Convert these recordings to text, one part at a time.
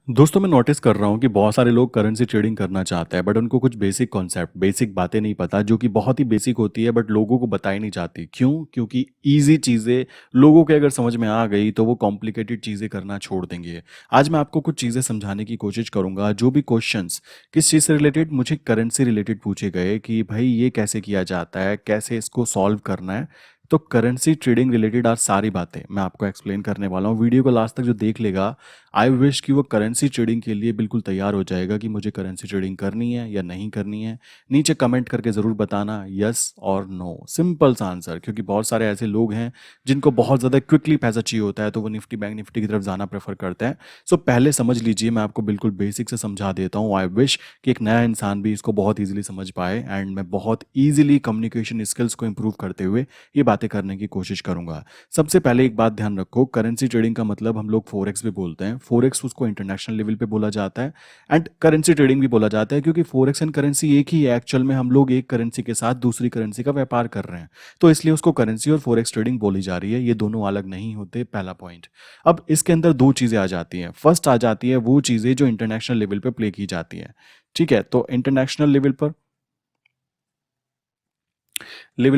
दोस्तों मैं नोटिस कर रहा हूँ कि बहुत सारे लोग करेंसी ट्रेडिंग करना चाहते हैं बट उनको कुछ बेसिक कॉन्सेप्ट बेसिक बातें नहीं पता जो कि बहुत ही बेसिक होती है बट लोगों को बताई नहीं जाती। क्यों? क्योंकि इजी चीज़ें लोगों के अगर समझ में आ गई तो वो कॉम्प्लिकेटेड चीज़ें करना छोड़ देंगे। आज मैं आपको कुछ चीज़ें समझाने की कोशिश करूंगा। जो भी क्वेश्चंस किस चीज़ से रिलेटेड मुझे करेंसी रिलेटेड पूछे गए कि भाई ये कैसे किया जाता है, कैसे इसको सॉल्व करना है, तो करेंसी ट्रेडिंग रिलेटेड आज सारी बातें मैं आपको एक्सप्लेन करने वाला हूँ। वीडियो को लास्ट तक जो देख लेगा, आई विश कि वो करेंसी ट्रेडिंग के लिए बिल्कुल तैयार हो जाएगा कि मुझे करेंसी ट्रेडिंग करनी है या नहीं करनी है। नीचे कमेंट करके ज़रूर बताना यस और नो, सिंपल सा आंसर। क्योंकि बहुत सारे ऐसे लोग हैं जिनको बहुत ज़्यादा क्विकली पैसा चाहिए होता है तो वो निफ्टी बैंक निफ्टी की तरफ जाना प्रेफर करते हैं। सो पहले समझ लीजिए, मैं आपको बिल्कुल बेसिक से समझा देता हूँ। आई विश कि एक नया इंसान भी इसको बहुत ईजिली समझ पाए एंड मैं बहुत ईजिली कम्युनिकेशन स्किल्स को इंप्रूव करते हुए ये बातें करने की कोशिश करूंगा। सबसे पहले एक बात ध्यान रखो, करेंसी ट्रेडिंग का मतलब हम लोग फोरेक्स भी बोलते हैं। फोरेक्स उसको इंटरनेशनल लेवल पे बोला जाता है एंड करेंसी ट्रेडिंग भी बोला जाता है, क्योंकि फोरेक्स एंड करेंसी एक ही है। एक्चुअल में हम लोग एक करेंसी के साथ दूसरी करेंसी का व्यापार कर रहे हैं, तो इसलिए उसको करेंसी और फोरेक्स ट्रेडिंग बोली जा रही है। ये दोनों अलग नहीं होते, पहला पॉइंट। अब इसके अंदर दो चीजें आ जाती हैं। फर्स्ट आ जाती है वो चीजें जो इंटरनेशनल लेवल पे प्ले की जाती है। ठीक है, तो इंटरनेशनल लेवल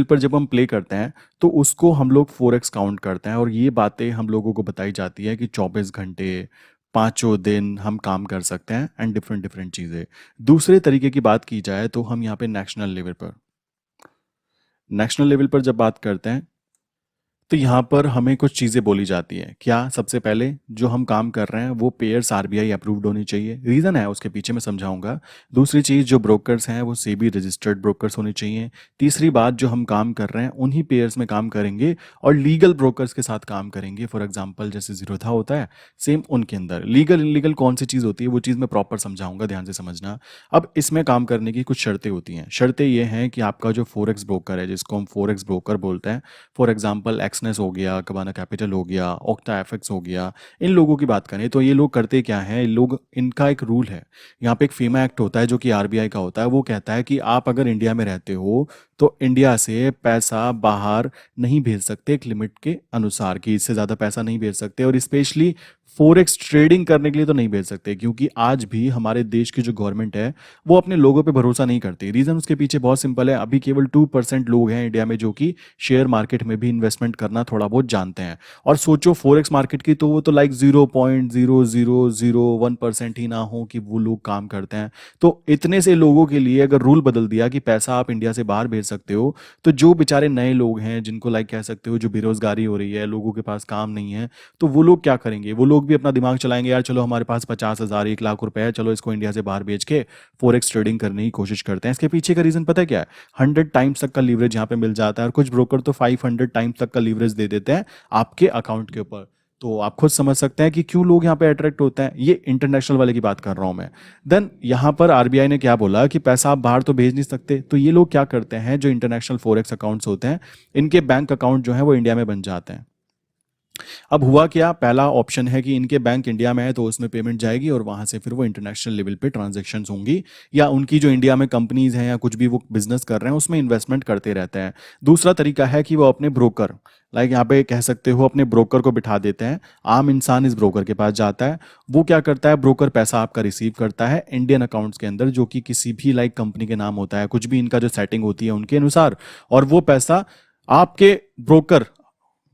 पर जब हम प्ले करते हैं तो उसको हम लोग फोरेक्स काउंट करते हैं, और ये बातें हम लोगों को बताई जाती है कि 24 घंटे, पाँचों दिन हम काम कर सकते हैं एंड डिफरेंट डिफरेंट चीज़ें। दूसरे तरीके की बात की जाए तो हम यहाँ पे नेशनल लेवल पर जब बात करते हैं तो यहाँ पर हमें कुछ चीज़ें बोली जाती हैं। क्या? सबसे पहले जो हम काम कर रहे हैं वो पेयर्स आरबीआई अप्रूव्ड होनी चाहिए। रीज़न है उसके पीछे मैं समझाऊंगा। दूसरी चीज़, जो ब्रोकर्स हैं वो सेबी रजिस्टर्ड ब्रोकर्स होने चाहिए। तीसरी बात, जो हम काम कर रहे हैं उन्हीं पेयर्स में काम करेंगे और लीगल ब्रोकर्स के साथ काम करेंगे। फॉर एग्जाम्पल जैसे जीरोधा होता है, सेम उनके अंदर लीगल इलीगल कौन सी चीज़ होती है वो चीज़ मैं प्रॉपर समझाऊंगा, ध्यान से समझना। अब इसमें काम करने की कुछ शर्तें होती हैं। शर्तें ये हैं कि आपका जो फोरेक्स ब्रोकर है, जिसको हम फोरेक्स ब्रोकर बोलते हैं, फॉर एग्जांपल एक्सनेस हो गया, कबाना कैपिटल हो गया, ऑक्टा एफएक्स हो गया, इन लोगों की बात करें तो ये लोग करते क्या हैं? इन लोग, इनका एक रूल है। यहाँ पे एक फीमा एक्ट होता है जो कि आरबीआई का होता है। वो कहता है कि आप अगर इंडिया में रहते हो तो इंडिया से पैसा बाहर नहीं भेज सकते, एक लिमिट के अनुसार, कि इससे ज़्यादा पैसा नहीं भेज सकते। और स्पेशली फोरेक्स ट्रेडिंग करने के लिए तो नहीं भेज सकते, क्योंकि आज भी हमारे देश की जो गवर्नमेंट है वो अपने लोगों पे भरोसा नहीं करती। रीज़न उसके पीछे बहुत सिंपल है। अभी केवल 2% लोग हैं इंडिया में जो कि शेयर मार्केट में भी इन्वेस्टमेंट करना थोड़ा बहुत जानते हैं। और सोचो फॉरेक्स मार्केट की, तो वो तो लाइक 0.0001% ही ना हो कि वो लोग काम करते हैं। तो इतने से लोगों के लिए अगर रूल बदल दिया कि पैसा आप इंडिया से बाहर भेज सकते हो, तो जो बेचारे नए लोग हैं, जिनको लाइक कह सकते हो जो बेरोजगारी हो रही है, लोगों के पास काम नहीं है, तो वो लोग क्या करेंगे? वो लोग भी अपना दिमाग चलाएंगे, यार चलो हमारे पास 50,000 1 लाख रुपए है, चलो इसको इंडिया से बाहर भेज के फॉरेक्स ट्रेडिंग करने की कोशिश करते हैं। इसके पीछे का रीजन पता है क्या है? 100 टाइम्स तक का लीवरेज यहाँ पे मिल जाता है, और कुछ ब्रोकर तो 500 टाइम्स तक का लीवरेज दे देते हैं आपके अकाउंट के ऊपर। तो आप खुद समझ सकते हैं कि क्यों लोग यहाँ पे अट्रैक्ट होते हैं। ये इंटरनेशनल वाले की बात कर रहा हूँ मैं। देन यहाँ पर आरबीआई ने क्या बोला कि पैसा आप बाहर तो भेज नहीं सकते, तो ये लोग क्या करते हैं, जो इंटरनेशनल फॉरेक्स अकाउंट्स होते हैं, इनके बैंक अकाउंट जो है वो इंडिया में बन जाते हैं। अब हुआ क्या, पहला ऑप्शन है कि इनके बैंक इंडिया में है तो उसमें पेमेंट जाएगी और वहां से फिर वो इंटरनेशनल लेवल पे ट्रांजैक्शंस होंगी, या उनकी जो इंडिया में कंपनीज हैं या कुछ भी वो बिजनेस कर रहे हैं उसमें इन्वेस्टमेंट करते रहते हैं। दूसरा तरीका है कि वो अपने ब्रोकर, लाइक यहाँ पे कह सकते हो अपने ब्रोकर को बिठा देते हैं। आम इंसान इस ब्रोकर के पास जाता है, वो क्या करता है, ब्रोकर पैसा आपका रिसीव करता है इंडियन अकाउंट्स के अंदर, जो कि किसी भी लाइक कंपनी के नाम होता है, कुछ भी इनका जो सेटिंग होती है उनके अनुसार। और वो पैसा आपके ब्रोकर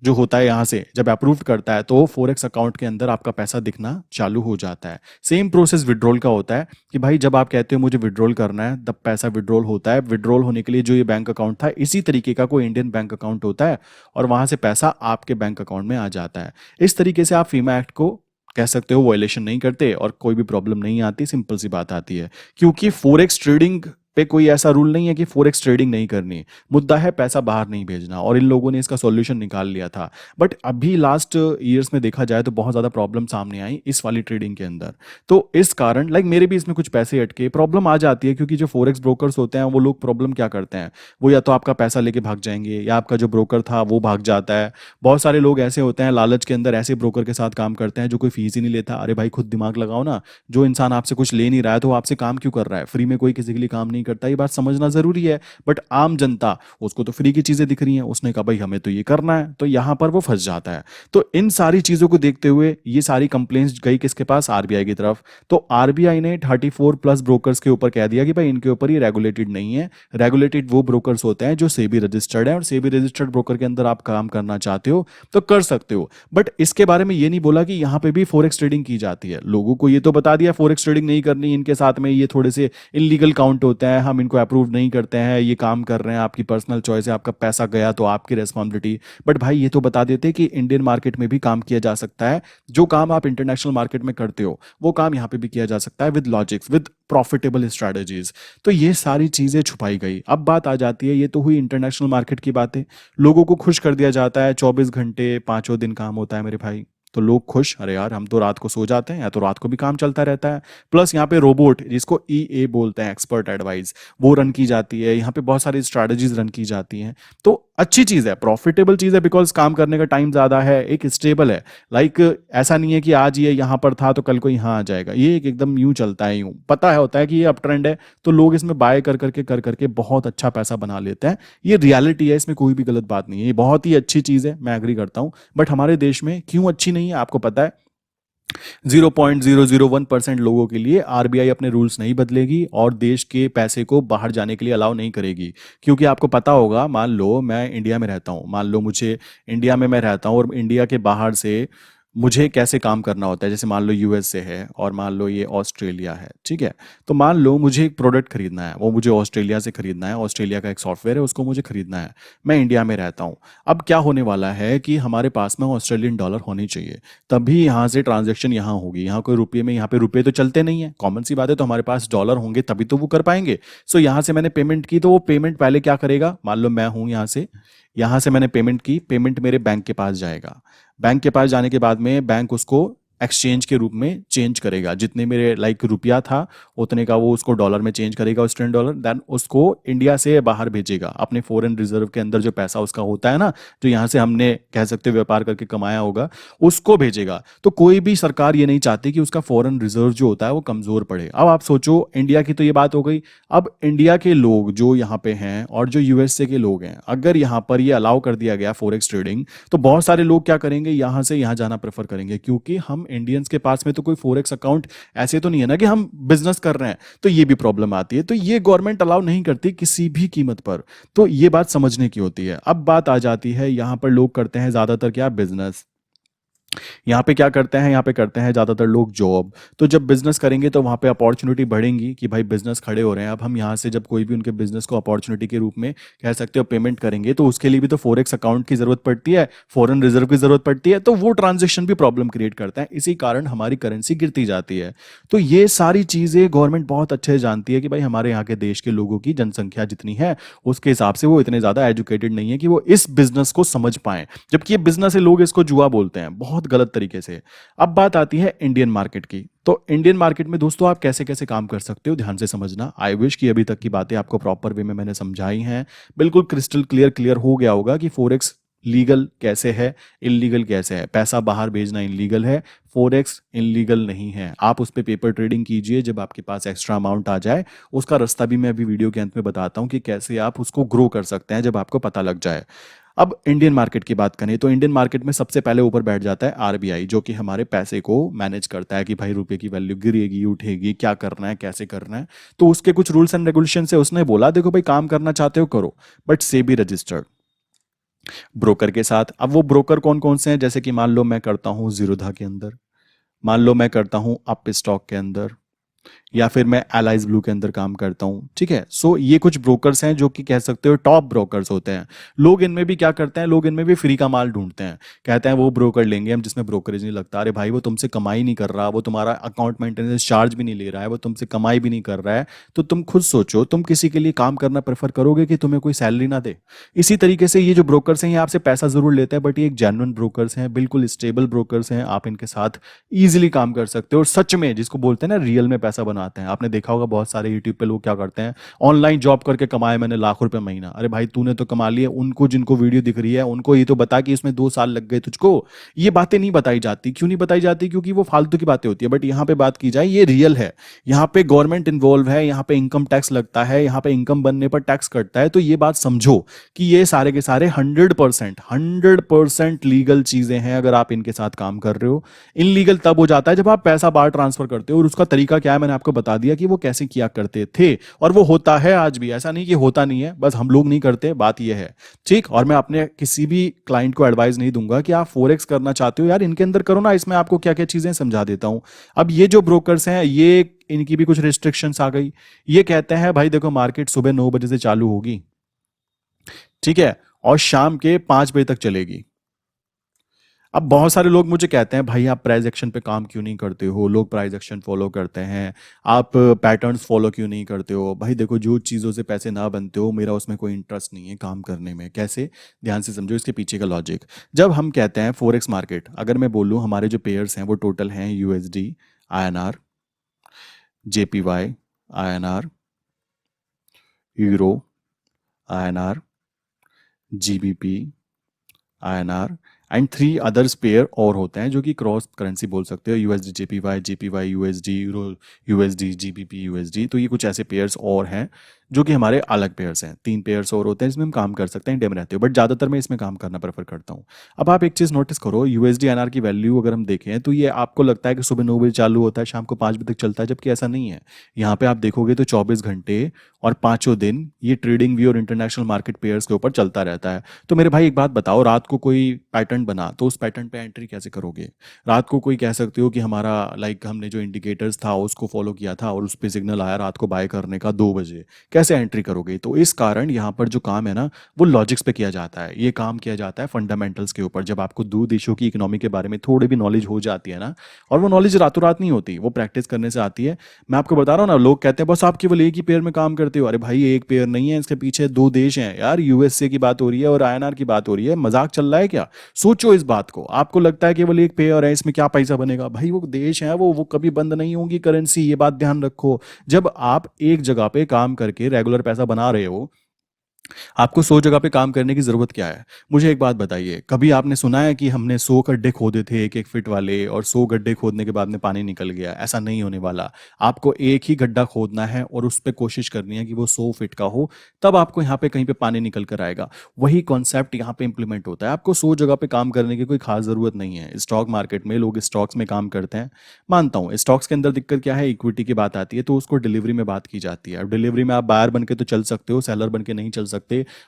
जो होता है यहाँ से जब अप्रूव करता है तो फॉरेक्स अकाउंट के अंदर आपका पैसा दिखना चालू हो जाता है। सेम प्रोसेस विड्रॉल का होता है कि भाई जब आप कहते हो मुझे विड्रॉल करना है, तब पैसा विड्रॉल होता है। विड्रॉल होने के लिए जो ये बैंक अकाउंट था, इसी तरीके का कोई इंडियन बैंक अकाउंट होता है, और वहां से पैसा आपके बैंक अकाउंट में आ जाता है। इस तरीके से आप फीमा एक्ट को कह सकते हो वायलेशन नहीं करते और कोई भी प्रॉब्लम नहीं आती। सिंपल सी बात आती है, क्योंकि फॉरेक्स ट्रेडिंग पे कोई ऐसा रूल नहीं है कि फॉरेक्स ट्रेडिंग नहीं करनी। मुद्दा है पैसा बाहर नहीं भेजना, और इन लोगों ने इसका सॉल्यूशन निकाल लिया था। बट अभी लास्ट ईयर्स में देखा जाए तो बहुत ज़्यादा प्रॉब्लम सामने आई इस वाली ट्रेडिंग के अंदर। तो इस कारण लाइक मेरे भी इसमें कुछ पैसे अटके, प्रॉब्लम आ जाती है, क्योंकि जो फॉरेक्स ब्रोकर्स होते हैं वो लोग प्रॉब्लम क्या करते हैं, वो या तो आपका पैसा लेके भाग जाएंगे या आपका जो ब्रोकर था वो भाग जाता है। बहुत सारे लोग ऐसे होते हैं लालच के अंदर ऐसे ब्रोकर के साथ काम करते हैं जो कोई फीस ही नहीं लेता। अरे भाई खुद दिमाग लगाओ ना, जो इंसान आपसे कुछ ले नहीं रहा है तो वो आपसे काम क्यों कर रहा है? फ्री में कोई किसी के लिए काम नहीं नहीं करता, ये बात समझना जरूरी है। बट आम जनता, उसको तो फ्री की चीजें दिख रही हैं, उसने कहा भाई हमें तो ये करना है, तो यहां पर वो फंस जाता है। तो इन सारी चीजों को देखते हुए ये सारी कंप्लेंट्स गई किसके पास? आरबीआई की तरफ। तो आरबीआई ने 34 प्लस ब्रोकर्स के ऊपर कह दिया कि भाई इनके ऊपर ये रेगुलेटेड नहीं है। रेगुलेटेड वो ब्रोकर्स होते हैं जो सेबी रजिस्टर्ड है, और सेबी रजिस्टर्ड ब्रोकर के अंदर आप काम करना चाहते हो तो कर सकते हो। बट इसके बारे में ये नहीं बोला कि यहाँ पे भी फॉरेक्स ट्रेडिंग की जाती है। लोगों को ये तो बता दिया फॉरेक्स ट्रेडिंग नहीं करनी, इनके साथ में ये थोड़े से इलीगल काउंट होते हैं, हम इनको अप्रूव नहीं करते हैं, ये काम कर रहे हैं, आपकी पर्सनल चॉइस है, आपका पैसा गया तो आपकी रिस्पॉन्सिबिलिटी। बट भाई ये तो बता देते कि इंडियन मार्केट में भी काम किया जा सकता है, जो काम आप इंटरनेशनल मार्केट में करते हो वो काम यहाँ पे भी किया जा सकता है, with logics, with profitable strategies. तो ये सारी चीजें छुपाई गई। अब बात आ जाती है, ये तो हुई इंटरनेशनल मार्केट की बातें, लोगों को खुश कर दिया जाता है, 24 घंटे पांचों दिन काम होता है मेरे भाई। तो लोग खुश, अरे यार हम तो रात को सो जाते हैं, या तो रात को भी काम चलता रहता है। प्लस यहाँ पे रोबोट, जिसको ईए बोलते हैं, एक्सपर्ट एडवाइस, वो रन की जाती है, यहाँ पे बहुत सारी स्ट्रैटेजीज रन की जाती हैं। तो अच्छी चीज है, प्रॉफिटेबल चीज है, बिकॉज काम करने का टाइम ज्यादा है, एक स्टेबल है। लाइक ऐसा नहीं है कि आज ये यहाँ पर था तो कल को यहाँ आ जाएगा, ये एक एकदम यूं चलता है, यूं पता है होता है कि ये अप ट्रेंड है, तो लोग इसमें बाय कर करके बहुत अच्छा पैसा बना लेते हैं। ये रियलिटी है, इसमें कोई भी गलत बात नहीं है, ये बहुत ही अच्छी चीज है, मैं एग्री करता हूँ। बट हमारे देश में क्यों अच्छी नहीं है आपको पता है? 0.001% लोगों के लिए आरबीआई अपने रूल्स नहीं बदलेगी और देश के पैसे को बाहर जाने के लिए अलाउ नहीं करेगी। क्योंकि आपको पता होगा, मान लो मैं इंडिया में रहता हूँ, मान लो मुझे इंडिया में मैं रहता हूँ और इंडिया के बाहर से मुझे कैसे काम करना होता है, जैसे मान लो यूएस से है और मान लो ये ऑस्ट्रेलिया है, ठीक है? तो मान लो मुझे एक प्रोडक्ट खरीदना है, वो मुझे ऑस्ट्रेलिया से खरीदना है, ऑस्ट्रेलिया का एक सॉफ्टवेयर है, उसको मुझे खरीदना है। मैं इंडिया में रहता हूँ। अब क्या होने वाला है कि हमारे पास में ऑस्ट्रेलियन डॉलर होनी चाहिए, तभी यहाँ से ट्रांजेक्शन यहाँ होगी। यहाँ कोई रुपये में, यहाँ पे रुपये तो चलते नहीं है, कॉमन सी बात है, तो हमारे पास डॉलर होंगे तभी तो वो कर पाएंगे। सो यहाँ से मैंने पेमेंट की, तो वो पेमेंट पहले क्या करेगा? मान लो मैं हूँ यहाँ से मैंने पेमेंट की, पेमेंट मेरे बैंक के पास जाएगा। बैंक के पास जाने के बाद में बैंक उसको एक्सचेंज के रूप में चेंज करेगा, जितने मेरे लाइक रुपया था उतने का वो उसको डॉलर में चेंज करेगा, ऑस्ट्रेलियन डॉलर। देन उसको इंडिया से बाहर भेजेगा, अपने फॉरेन रिजर्व के अंदर जो पैसा उसका होता है ना, जो यहाँ से हमने कह सकते हो व्यापार करके कमाया होगा, उसको भेजेगा। तो कोई भी सरकार ये नहीं चाहती कि उसका फॉरेन रिजर्व जो होता है वो कमजोर पड़े। अब आप सोचो, इंडिया की तो ये बात हो गई। अब इंडिया के लोग जो यहाँ पे हैं और जो यूएसए के लोग हैं, अगर यहाँ पर ये अलाउ कर दिया गया फॉरेक्स ट्रेडिंग, तो बहुत सारे लोग क्या करेंगे, यहाँ से यहाँ जाना प्रेफर करेंगे। क्योंकि हम इंडियंस के पास में तो कोई फॉरेक्स अकाउंट ऐसे तो नहीं है ना कि हम बिजनेस कर रहे हैं, तो ये भी प्रॉब्लम आती है। तो ये गवर्नमेंट अलाउ नहीं करती किसी भी कीमत पर। तो ये बात समझने की होती है। अब बात आ जाती है, यहाँ पर लोग करते हैं ज्यादातर क्या? बिजनेस। यहाँ पे क्या करते हैं? यहाँ पे करते हैं ज्यादातर लोग जॉब। तो जब बिजनेस करेंगे तो वहाँ पे अपॉर्चुनिटी बढ़ेंगी कि भाई बिजनेस खड़े हो रहे हैं। अब हम यहाँ से जब कोई भी उनके बिजनेस को अपॉर्चुनिटी के रूप में कह सकते हो पेमेंट करेंगे, तो उसके लिए भी तो फॉरेक्स अकाउंट की जरूरत पड़ती है, फॉरेन रिजर्व की जरूरत पड़ती है, तो वो ट्रांजेक्शन भी प्रॉब्लम क्रिएट करता है। इसी कारण हमारी करेंसी गिरती जाती है। तो ये सारी चीजें गवर्नमेंट बहुत अच्छे से जानती है कि भाई हमारे यहाँ के देश के लोगों की जनसंख्या जितनी है उसके हिसाब से वो इतने ज्यादा एजुकेटेड नहीं है कि वो इस बिजनेस को समझ पाए, जबकि ये बिजनेस है, लोग इसको जुआ बोलते हैं बहुत गलत तरीके से। अब बात आती है इंडियन मार्केट की। तो इंडियन मार्केट में दोस्तों आप कैसे कैसे काम कर सकते हो, ध्यान से समझना। आई विश कि अभी तक की बातें आपको प्रॉपर वे में मैंने समझाई हैं, बिल्कुल क्रिस्टल क्लियर हो गया होगा कि फॉरेक्स लीगल कैसे है, इलीगल कैसे है। पैसा बाहर भेजना इलीगल है, फॉरेक्स इलीगल नहीं है। आप उस पर पेपर ट्रेडिंग कीजिए जब आपके पास एक्स्ट्रा अमाउंट आ जाए। उसका रास्ता भी मैं अभी वीडियो के अंत में बताता हूं कि कैसे आप उसको ग्रो कर सकते हैं जब आपको पता लग जाए। अब इंडियन मार्केट की बात करें तो इंडियन मार्केट में सबसे पहले ऊपर बैठ जाता है आरबीआई, जो कि हमारे पैसे को मैनेज करता है कि भाई रुपए की वैल्यू गिरेगी उठेगी, क्या करना है कैसे करना है। तो उसके कुछ रूल्स एंड रेगुलेशन से उसने बोला देखो भाई काम करना चाहते हो करो, बट सेबी रजिस्टर्ड ब्रोकर के साथ। अब वो ब्रोकर कौन कौन से हैं? जैसे कि मान लो मैं करता हूं जीरोधा के अंदर, मान लो मैं करता हूं अप स्टॉक के अंदर, या फिर मैं एलाइज ब्लू के अंदर काम करता हूं, ठीक है? सो ये कुछ ब्रोकर्स हैं जो कि कह सकते हो टॉप ब्रोकर्स होते हैं। लोग इनमें भी क्या करते हैं, लोग इनमें भी फ्री का माल ढूंढते हैं, कहते हैं वो ब्रोकर लेंगे हम जिसमें ब्रोकरेज नहीं लगता। अरे भाई वो तुमसे कमाई नहीं कर रहा, वो तुम्हारा अकाउंट मेंटेनेंस चार्ज भी नहीं ले रहा है, वो तुमसे कमाई भी नहीं कर रहा है, तो तुम खुद सोचो, तुम किसी के लिए काम करना प्रेफर करोगे कि तुम्हें कोई सैलरी ना दे? इसी तरीके से ये जो ब्रोकर्स हैं ये आपसे पैसा जरूर लेते हैं, बट ये एक जेन्युइन ब्रोकर्स हैं, बिल्कुल स्टेबल ब्रोकर्स हैं। आप इनके साथ ईजिली काम कर सकते हो और सच में जिसको बोलते हैं ना रियल में पैसा बनाना, बनाते हैं। आपने देखा होगा बहुत सारे यूट्यूब पे लोग क्या करते हैं, ऑनलाइन जॉब करके कमाए मैंने लाखों रुपए महीना। अरे भाई तूने तो कमा लिए, उनको जिनको वीडियो दिख रही है उनको ये तो बता कि इसमें 2 साल लग गए तुझको। ये बातें नहीं बताई जाती। क्यों नहीं बताई जाती? क्योंकि वो फालतू की बातें होती है। बट यहाँ पे बात की जाए, ये रियल है। यहाँ पे गवर्नमेंट इन्वॉल्व है, यहाँ पे इनकम टैक्स लगता है, यहाँ पे इनकम बनने पर टैक्स कटता है। तो ये बात समझो कि ये सारे के सारे 100% लीगल चीजें हैं अगर आप इनके साथ काम कर रहे हो। इनलीगल तब हो जाता है जब आप पैसा बाहर ट्रांसफर करते हो, और उसका तरीका क्या है मैंने आपको बता दिया कि वो कैसे किया करते थे, और वो होता है आज भी। ऐसा नहीं कि होता नहीं है, बस हम लोग नहीं करते, बात ये है। ठीक। और मैं अपने किसी भी क्लाइंट को एडवाइस नहीं दूंगा कि आप फोरेक्स करना चाहते हो यार इनके अंदर करो ना, इसमें आपको क्या क्या चीजें समझा देता हूं। अब ये जो ब्रोकर्स हैं, ये इनकी भी कुछ रिस्ट्रिक्शंस आ गई। ये कहते हैं भाई देखो मार्केट सुबह 9 बजे से चालू होगी, ठीक है, और शाम के 5 बजे तक चलेगी। अब बहुत सारे लोग मुझे कहते हैं भाई आप प्राइस एक्शन पे काम क्यों नहीं करते हो, लोग प्राइस एक्शन फॉलो करते हैं, आप पैटर्न्स फॉलो क्यों नहीं करते हो। भाई देखो जो चीज़ों से पैसे ना बनते हो, मेरा उसमें कोई इंटरेस्ट नहीं है काम करने में। कैसे? ध्यान से समझो इसके पीछे का लॉजिक। जब हम कहते हैं फॉरेक्स मार्केट, अगर मैं बोलूँ हमारे जो पेयर्स हैं वो टोटल हैं USD, INR, JPY, INR, euro, INR, GBP, INR and 3 others pair और होते हैं जो कि क्रॉस करेंसी बोल सकते हो, USD JPY, JPY USD, euro USD, GBP USD. तो ये कुछ ऐसे पेयर्स और हैं जो कि हमारे अलग पेयर्स हैं। 3 पेयर्स और होते हैं इसमें हम काम कर सकते हैं, इंडिया में रहते हो, बट ज़्यादातर मैं इसमें काम करना प्रेफर करता हूँ। अब आप एक चीज़ नोटिस करो, यूएसडी एनआर की वैल्यू अगर हम देखें तो ये आपको लगता है कि सुबह 9 बजे चालू होता है, शाम को 5 बजे तक चलता है, जबकि ऐसा नहीं है। यहाँ पे आप देखोगे तो 24 घंटे और पाँचों दिन ये ट्रेडिंग व्यू और इंटरनेशनल मार्केट पेयर्स के ऊपर चलता रहता है। तो मेरे भाई एक बात बताओ, रात को कोई पैटर्न बना तो उस पैटर्न पे एंट्री कैसे करोगे? रात को कोई कह सकते हो कि हमारा हमने जो इंडिकेटर्स था उसको फॉलो किया था और उस पे सिग्नल आया रात को बाय करने का 2 बजे, कैसे एंट्री करोगे? तो इस कारण यहाँ पर जो काम है ना वो लॉजिक्स पे किया जाता है, ये काम किया जाता है फंडामेंटल्स के ऊपर। जब आपको दो देशों की इकोनॉमी के बारे में थोड़ी भी नॉलेज हो जाती है ना, और वो नॉलेज रातों रात नहीं होती, वो प्रैक्टिस करने से आती है। मैं आपको बता रहा हूँ ना, लोग कहते हैं बस आप केवल एक ही पेयर में काम करते हो। अरे भाई एक पेयर नहीं है, इसके पीछे 2 देश हैं यार, यूएसए की बात हो रही है और आईएनआर की बात हो रही है। मजाक चल रहा है क्या? सोचो इस बात को। आपको लगता है केवल एक पेयर है, इसमें क्या पैसा बनेगा? भाई वो देश है, वो कभी बंद नहीं होंगी करेंसी, ये बात ध्यान रखो। जब आप एक जगह पे काम करके रेगुलर पैसा बना रहे हो, आपको 100 जगह पे काम करने की जरूरत क्या है? मुझे एक बात बताइए, कभी आपने सुना है कि हमने 100 गड्ढे खोदे थे 1-1 फीट वाले, और 100 गड्ढे खोदने के बाद में पानी निकल गया? ऐसा नहीं होने वाला। आपको एक ही गड्ढा खोदना है और उस पर कोशिश करनी है कि वो 100 फीट का हो, तब आपको यहाँ पे कहीं पे पानी निकल कर आएगा। वही कॉन्सेप्ट यहाँ पे इंप्लीमेंट होता है। आपको 100 जगह पे काम करने की कोई खास जरूरत नहीं है। स्टॉक मार्केट में लोग स्टॉक्स में काम करते हैं, मानता हूँ। स्टॉक्स के अंदर दिक्कत क्या है? इक्विटी की बात आती है तो उसको डिलीवरी में बात की जाती है। अब डिलीवरी में आप बायर बन के तो चल सकते हो, सेलर बन के नहीं चल सकते।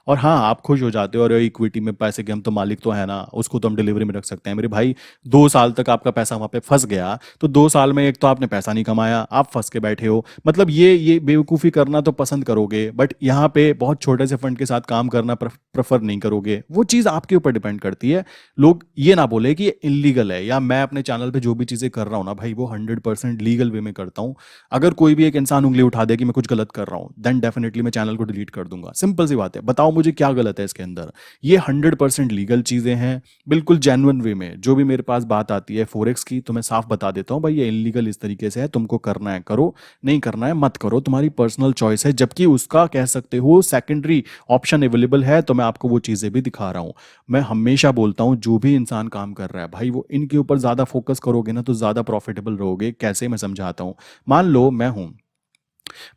और हाँ, आप खुश हो जाते हो, और इक्विटी में पैसे के हम तो मालिक तो है ना, उसको तो हम डिलीवरी में रख सकते हैं। मेरे भाई 2 साल तक आपका पैसा वहां पे फंस गया तो 2 साल में एक तो आपने पैसा नहीं कमाया, आप फंस के बैठे हो। मतलब ये बेवकूफ़ी करना तो पसंद करोगे, बट यहाँ पे बहुत छोटे से फंड के साथ काम करना प्रेफर नहीं करोगे। वो चीज़ आपके ऊपर डिपेंड करती है। लोग ये ना बोले कि ये इलीगल है, या मैं अपने चैनल पे जो भी चीज़ें कर रहा हूँ ना भाई वो 100% लीगल वे में करता हूँ। अगर कोई भी एक इंसान उंगली उठा दे कि मैं कुछ गलत कर रहा हूँ, देन डेफिनेटली मैं चैनल को डिलीट कर दूंगा। सिंपल सी बात है, बताओ मुझे क्या गलत है इसके अंदर? ये 100% लीगल चीजें हैं, बिल्कुल जेन्युइन वे में। जो भी मेरे पास बात आती है फॉरेक्स की तो मैं साफ बता देता हूँ भाई ये इलीगल इस तरीके से है, तुमको करना है करो, नहीं करना है मत करो, तुम्हारी पर्सनल चॉइस है। जबकि उसका कह सकते हो सेकेंडरी ऑप्शन अवेलेबल है, तो मैं आपको वो चीजें भी दिखा रहा हूँ। मैं हमेशा बोलता हूँ जो भी इंसान काम कर रहा है भाई वो इनके ऊपर ज्यादा फोकस करोगे ना तो ज्यादा प्रॉफिटेबल रहोगे। कैसे? मैं समझाता हूँ। मान लो मैं हूं,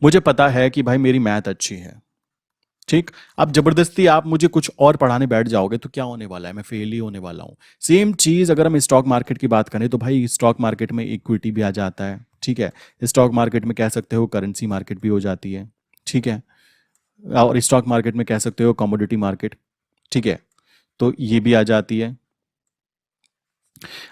मुझे पता है कि भाई मेरी मैथ अच्छी है, ठीक। अब जबरदस्ती आप मुझे कुछ और पढ़ाने बैठ जाओगे तो क्या होने वाला है? मैं फेल ही होने वाला हूं। सेम चीज अगर हम स्टॉक मार्केट की बात करें तो भाई स्टॉक मार्केट में इक्विटी भी आ जाता है, ठीक है। स्टॉक मार्केट में कह सकते हो करेंसी मार्केट भी हो जाती है, ठीक है। और स्टॉक मार्केट में कह सकते हो कमोडिटी मार्केट, ठीक है। तो ये भी आ जाती है।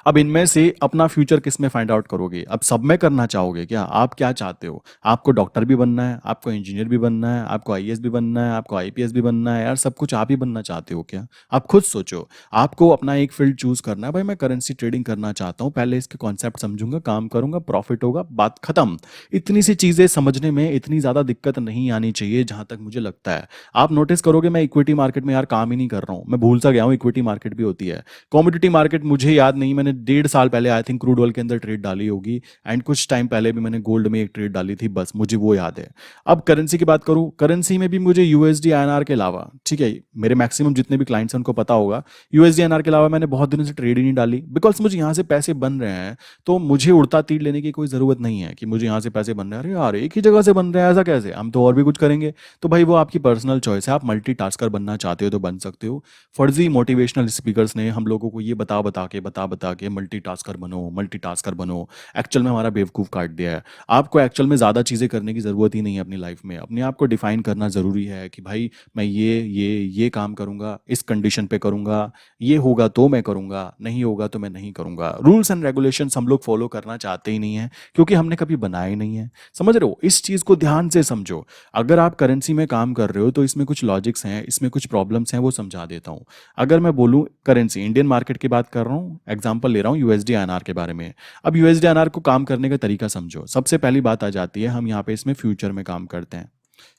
अब इनमें से अपना फ्यूचर किस में फाइंड आउट करोगे? अब सब में करना चाहोगे क्या? आप क्या चाहते हो? आपको डॉक्टर भी बनना है, आपको इंजीनियर भी बनना है, आपको आईएएस भी बनना है, आपको आईपीएस भी बनना है? यार सब कुछ आप ही बनना चाहते हो क्या? आप खुद सोचो। आपको अपना एक फील्ड चूज करना है। भाई मैं करेंसी ट्रेडिंग करना चाहता हूँ, पहले इसके कॉन्सेप्ट समझूंगा, काम करूंगा, प्रॉफिट होगा, बात खत्म। इतनी सी चीजें समझने में इतनी ज्यादा दिक्कत नहीं आनी चाहिए जहां तक मुझे लगता है। आप नोटिस करोगे मैं इक्विटी मार्केट में यार काम ही नहीं कर रहा हूँ, मैं भूल सा गया हूँ इक्विटी मार्केट भी होती है। कॉमोडिटी मार्केट मुझे याद याद नहीं, मैंने 1.5 साल पहले आई थिंक क्रूड ऑयल के अंदर ट्रेड डाली होगी, एंड कुछ टाइम पहले भी मैंने गोल्ड में एक ट्रेड डाली थी, बस मुझे वो याद है। अब करेंसी की बात करूं, करेंसी में भी मुझे यूएसडी आईएनआर के अलावा, ठीक है, मेरे मैक्सिमम जितने भी क्लाइंट्स हैं उनको पता होगा, यूएसडी आईएनआर के अलावा मैंने बहुत दिनों से ट्रेड ही नहीं डाली, बिकॉज मुझे यहाँ से पैसे बन रहे हैं, तो मुझे उड़ता तीर लेने की कोई ज़रूरत नहीं है कि मुझे यहाँ से पैसे बन रहे हैं, अरे यार एक ही जगह से बन रहे हैं, ऐसा कैसे, हम तो और भी कुछ करेंगे। तो भाई वो आपकी पर्सनल चॉइस है, आप मल्टीटास्कर बनना चाहते हो तो बन सकते हो। फर्जी मोटिवेशनल स्पीकर्स ने हम लोगों को ये बता बता के मल्टीटास्कर बनो, मल्टीटास्कर बनो, एक्चुअल में हमारा बेवकूफ़ काट दिया है। आपको एक्चुअल में ज़्यादा चीज़ें करने की ज़रूरत ही नहीं है अपनी लाइफ में। अपने आप को डिफाइन करना ज़रूरी है कि भाई मैं ये काम करूँगा, इस कंडीशन पे करूँगा, ये होगा तो मैं करूँगा, नहीं होगा तो मैं नहीं करूँगा। रूल्स एंड रेगुलेशंस हम लोग फॉलो करना चाहते ही नहीं हैं, क्योंकि हमने कभी बनाए नहीं है। समझ रहे हो, इस चीज़ को ध्यान से समझो। अगर आप करेंसी में काम कर रहे हो तो इसमें कुछ लॉजिक्स हैं, इसमें कुछ प्रॉब्लम्स हैं, वो समझा देता हूँ। अगर मैं बोलूँ करेंसी, इंडियन मार्केट की बात कर रहा हूँ, एग्जांपल ले रहा हूँ यूएसडी आईएनआर के बारे में। अब यूएसडी आईएनआर को काम करने का तरीका समझो। सबसे पहली बात आ जाती है, हम यहाँ पे इसमें फ्यूचर में काम करते हैं,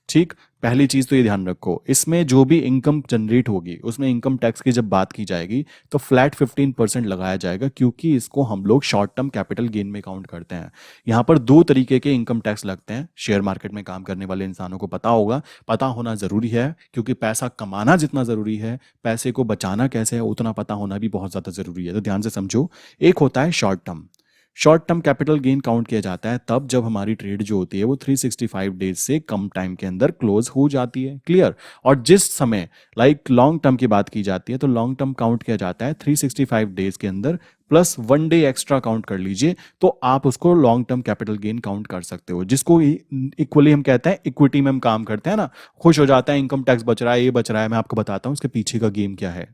ठीक। पहली चीज तो ये ध्यान रखो, इसमें जो भी इनकम जनरेट होगी उसमें इनकम टैक्स की जब बात की जाएगी तो फ्लैट 15% लगाया जाएगा, क्योंकि इसको हम लोग शॉर्ट टर्म कैपिटल गेन में काउंट करते हैं। यहाँ पर दो तरीके के इनकम टैक्स लगते हैं, शेयर मार्केट में काम करने वाले इंसानों को पता होगा, पता होना जरूरी है, क्योंकि पैसा कमाना जितना जरूरी है, पैसे को बचाना कैसे है उतना पता होना भी बहुत ज्यादा जरूरी है। तो ध्यान से समझो, एक होता है short term capital gain count किया जाता है तब जब हमारी ट्रेड जो होती है वो 365 डेज से कम टाइम के अंदर क्लोज हो जाती है, क्लियर। और जिस समय लॉन्ग टर्म की बात की जाती है तो लॉन्ग टर्म काउंट किया जाता है 365 डेज के अंदर प्लस 1 डे एक्स्ट्रा काउंट कर लीजिए, तो आप उसको long term capital gain count कर सकते हो, जिसको इक्वली हम कहते हैं इक्विटी में हम काम करते हैं ना, खुश हो जाता है, इनकम टैक्स बच रहा है, ये बच रहा है। मैं आपको बताता हूँ इसके पीछे का गेम क्या है।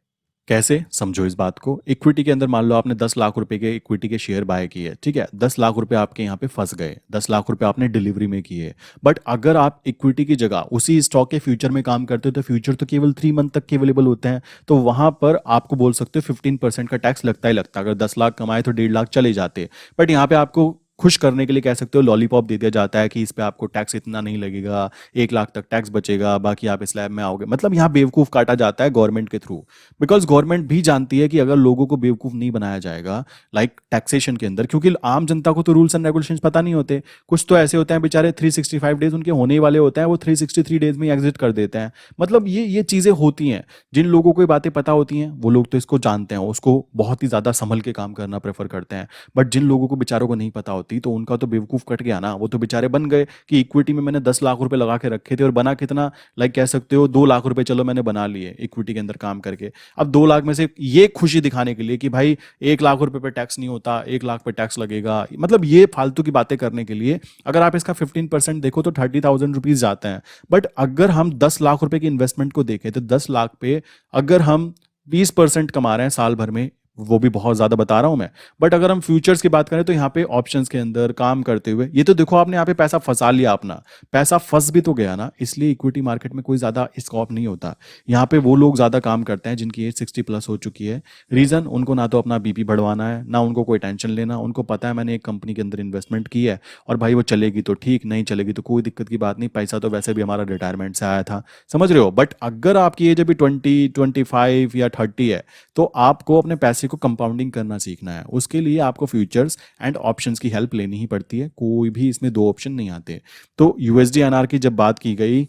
कैसे समझो इस बात को, इक्विटी के अंदर मान लो आपने 10 लाख रुपए के इक्विटी के शेयर बाय किए, ठीक है, 10 लाख रुपए आपके यहाँ पे फंस गए, 10 लाख रुपए आपने डिलीवरी में किए। बट अगर आप इक्विटी की जगह उसी स्टॉक के फ्यूचर में काम करते हो तो फ्यूचर तो केवल 3 मंथ तक के अवेलेबल होते हैं, तो वहां पर आपको बोल सकते हो 15% का टैक्स लगता ही लगता है। अगर 10 लाख कमाए तो 1.5 लाख चले जाते, बट यहाँ पे आपको खुश करने के लिए कह सकते हो लॉलीपॉप दे दिया जाता है कि इस पे आपको टैक्स इतना नहीं लगेगा, 1 लाख तक टैक्स बचेगा, बाकी आप इस स्लैब में आओगे। मतलब यहाँ बेवकूफ काटा जाता है गवर्नमेंट के थ्रू, बिकॉज गवर्नमेंट भी जानती है कि अगर लोगों को बेवकूफ नहीं बनाया जाएगा टैक्सेशन के अंदर, क्योंकि आम जनता को तो रूल्स एंड रेगुलेशंस पता नहीं होते, कुछ तो ऐसे होते हैं बेचारे 365 डेज उनके होने वाले होते हैं, वो 363 डेज में एग्जिट कर देते हैं। मतलब ये चीजें होती हैं। जिन लोगों को ये बातें पता होती हैं वो लोग तो इसको जानते हैं, उसको बहुत ही ज्यादा संभल के काम करना प्रेफर करते हैं। बट जिन लोगों को बेचारों को नहीं पता होती तो उनका तो बेवकूफ कट गया ना, वो तो बेचारे बन गए कि इक्विटी में मैंने 10 लाख रुपए लगा के रखे थे और बना कितना, कह सकते हो 2 लाख रुपए चलो मैंने बना लिए इक्विटी के अंदर काम करके। अब 2 लाख में से ये खुशी दिखाने के लिए कि भाई 1 लाख रुपए पे टैक्स नहीं होता, 1 लाख पे टैक्स लगेगा, मतलब ये फालतू की बातें करने के लिए अगर आप इसका 15% देखो तो 30,000 रुपीज जाते हैं। बट अगर हम 10 लाख रुपए की इन्वेस्टमेंट को देखें तो 10 लाख पे अगर हम 20% कमा रहे हैं साल भर में, वो भी बहुत ज्यादा बता रहा हूं मैं। बट अगर हम फ्यूचर्स की बात करें तो यहाँ पे ऑप्शंस के अंदर काम करते हुए ये तो देखो आपने यहाँ पे पैसा फंसा लिया, अपना पैसा फंस भी तो गया ना, इसलिए इक्विटी मार्केट में कोई ज्यादा स्कोप नहीं होता। यहाँ पे वो लोग ज्यादा काम करते हैं जिनकी एज 60+ हो चुकी है। रीजन, उनको ना तो अपना बीपी बढ़वाना है, ना उनको कोई टेंशन लेना, उनको पता है मैंने एक कंपनी के अंदर इन्वेस्टमेंट की है और भाई वो चलेगी तो ठीक, नहीं चलेगी तो कोई दिक्कत की बात नहीं, पैसा तो वैसे भी हमारा रिटायरमेंट से आया था, समझ रहे हो। बट अगर आपकी एज अभी 20, 25 या 30 है तो आपको अपने पैसे को कंपाउंडिंग करना सीखना है। उसके लिए आपको फ्यूचर्स एंड ऑप्शंस की हेल्प लेनी ही पड़ती है, कोई भी इसमें दो ऑप्शन नहीं आते। तो यूएसडी एनआर की जब बात की गई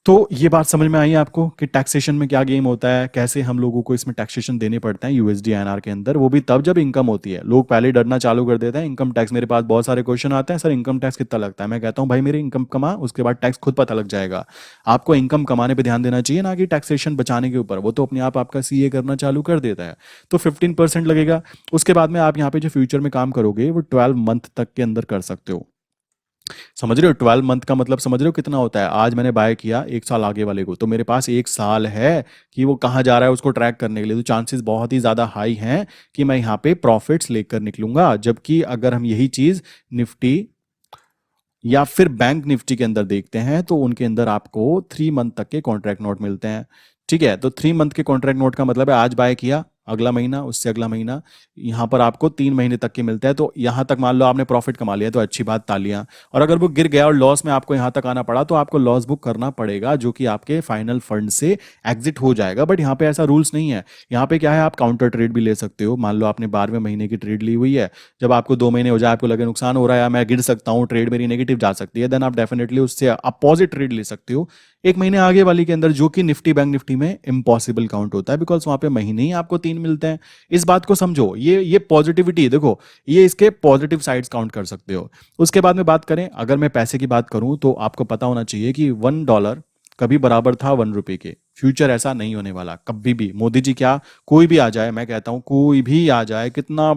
तो ये बात समझ में आई आपको कि टैक्सेशन में क्या गेम होता है, कैसे हम लोगों को इसमें टैक्सेशन देने पड़ते हैं यूएसडी आईएनआर के अंदर, वो भी तब जब इनकम होती है। लोग पहले डरना चालू कर देते हैं इनकम टैक्स, मेरे पास बहुत सारे क्वेश्चन आते हैं, सर इनकम टैक्स कितना लगता है, मैं कहता हूँ भाई मेरी इनकम कमा, उसके बाद टैक्स खुद पता लग जाएगा। आपको इनकम कमाने पर ध्यान देना चाहिए, ना कि टैक्सेशन बचाने के ऊपर, वो तो अपने आप आपका सीए करना चालू कर देता है। तो 15% लगेगा। उसके बाद में आप यहाँ पे जो फ्यूचर में काम करोगे वो 12 मंथ तक के अंदर कर सकते हो। समझ रहे हो 12 मंथ का मतलब, समझ रहे हो कितना होता है। आज मैंने बाय किया 1 साल आगे वाले को, तो मेरे पास 1 साल है कि वो कहाँ जा रहा है उसको ट्रैक करने के लिए, तो चांसेस बहुत ही ज्यादा हाई हैं कि मैं यहाँ पे प्रॉफिट्स लेकर निकलूंगा। जबकि अगर हम यही चीज निफ्टी या फिर बैंक निफ्टी के अंदर देखते हैं तो उनके अंदर आपको 3 मंथ तक के कॉन्ट्रैक्ट नोट मिलते हैं। ठीक है, तो 3 मंथ के कॉन्ट्रैक्ट नोट का मतलब है आज बाय किया, अगला महीना, उससे अगला महीना, यहाँ पर आपको 3 महीने तक के मिलते हैं। तो यहाँ तक मान लो आपने प्रॉफिट कमा लिया तो अच्छी बात, तालियां। और अगर वो गिर गया और लॉस में आपको यहाँ तक आना पड़ा तो आपको लॉस बुक करना पड़ेगा, जो कि आपके फाइनल फंड से एग्जिट हो जाएगा। बट यहाँ पे ऐसा रूल्स नहीं है। यहाँ पे क्या है, आप काउंटर ट्रेड भी ले सकते हो। मान लो आपने 12वें महीने की ट्रेड ली हुई है, जब आपको 2 महीने हो जाए, आपको लगे नुकसान हो रहा है या मैं गिर सकता हूँ, ट्रेड मेरी नेगेटिव जा सकती है, देन आप डेफिनेटली उससे अपोजिट ट्रेड ले सकते हो 1 महीने आगे वाली के अंदर, जो कि निफ्टी बैंक निफ्टी में इम्पॉसिबल काउंट होता है, बिकॉज वहां पे महीने ही आपको 3 मिलते हैं। इस बात को समझो, ये पॉजिटिविटी देखो, ये इसके पॉजिटिव साइड्स काउंट कर सकते हो। उसके बाद में बात करें, अगर मैं पैसे की बात करूं तो आपको पता होना चाहिए कि $1 कभी बराबर था ₹1 के। फ्यूचर ऐसा नहीं होने वाला कभी भी। मोदी जी क्या, कोई भी आ जाए, मैं कहता हूं कोई भी आ जाए, कितना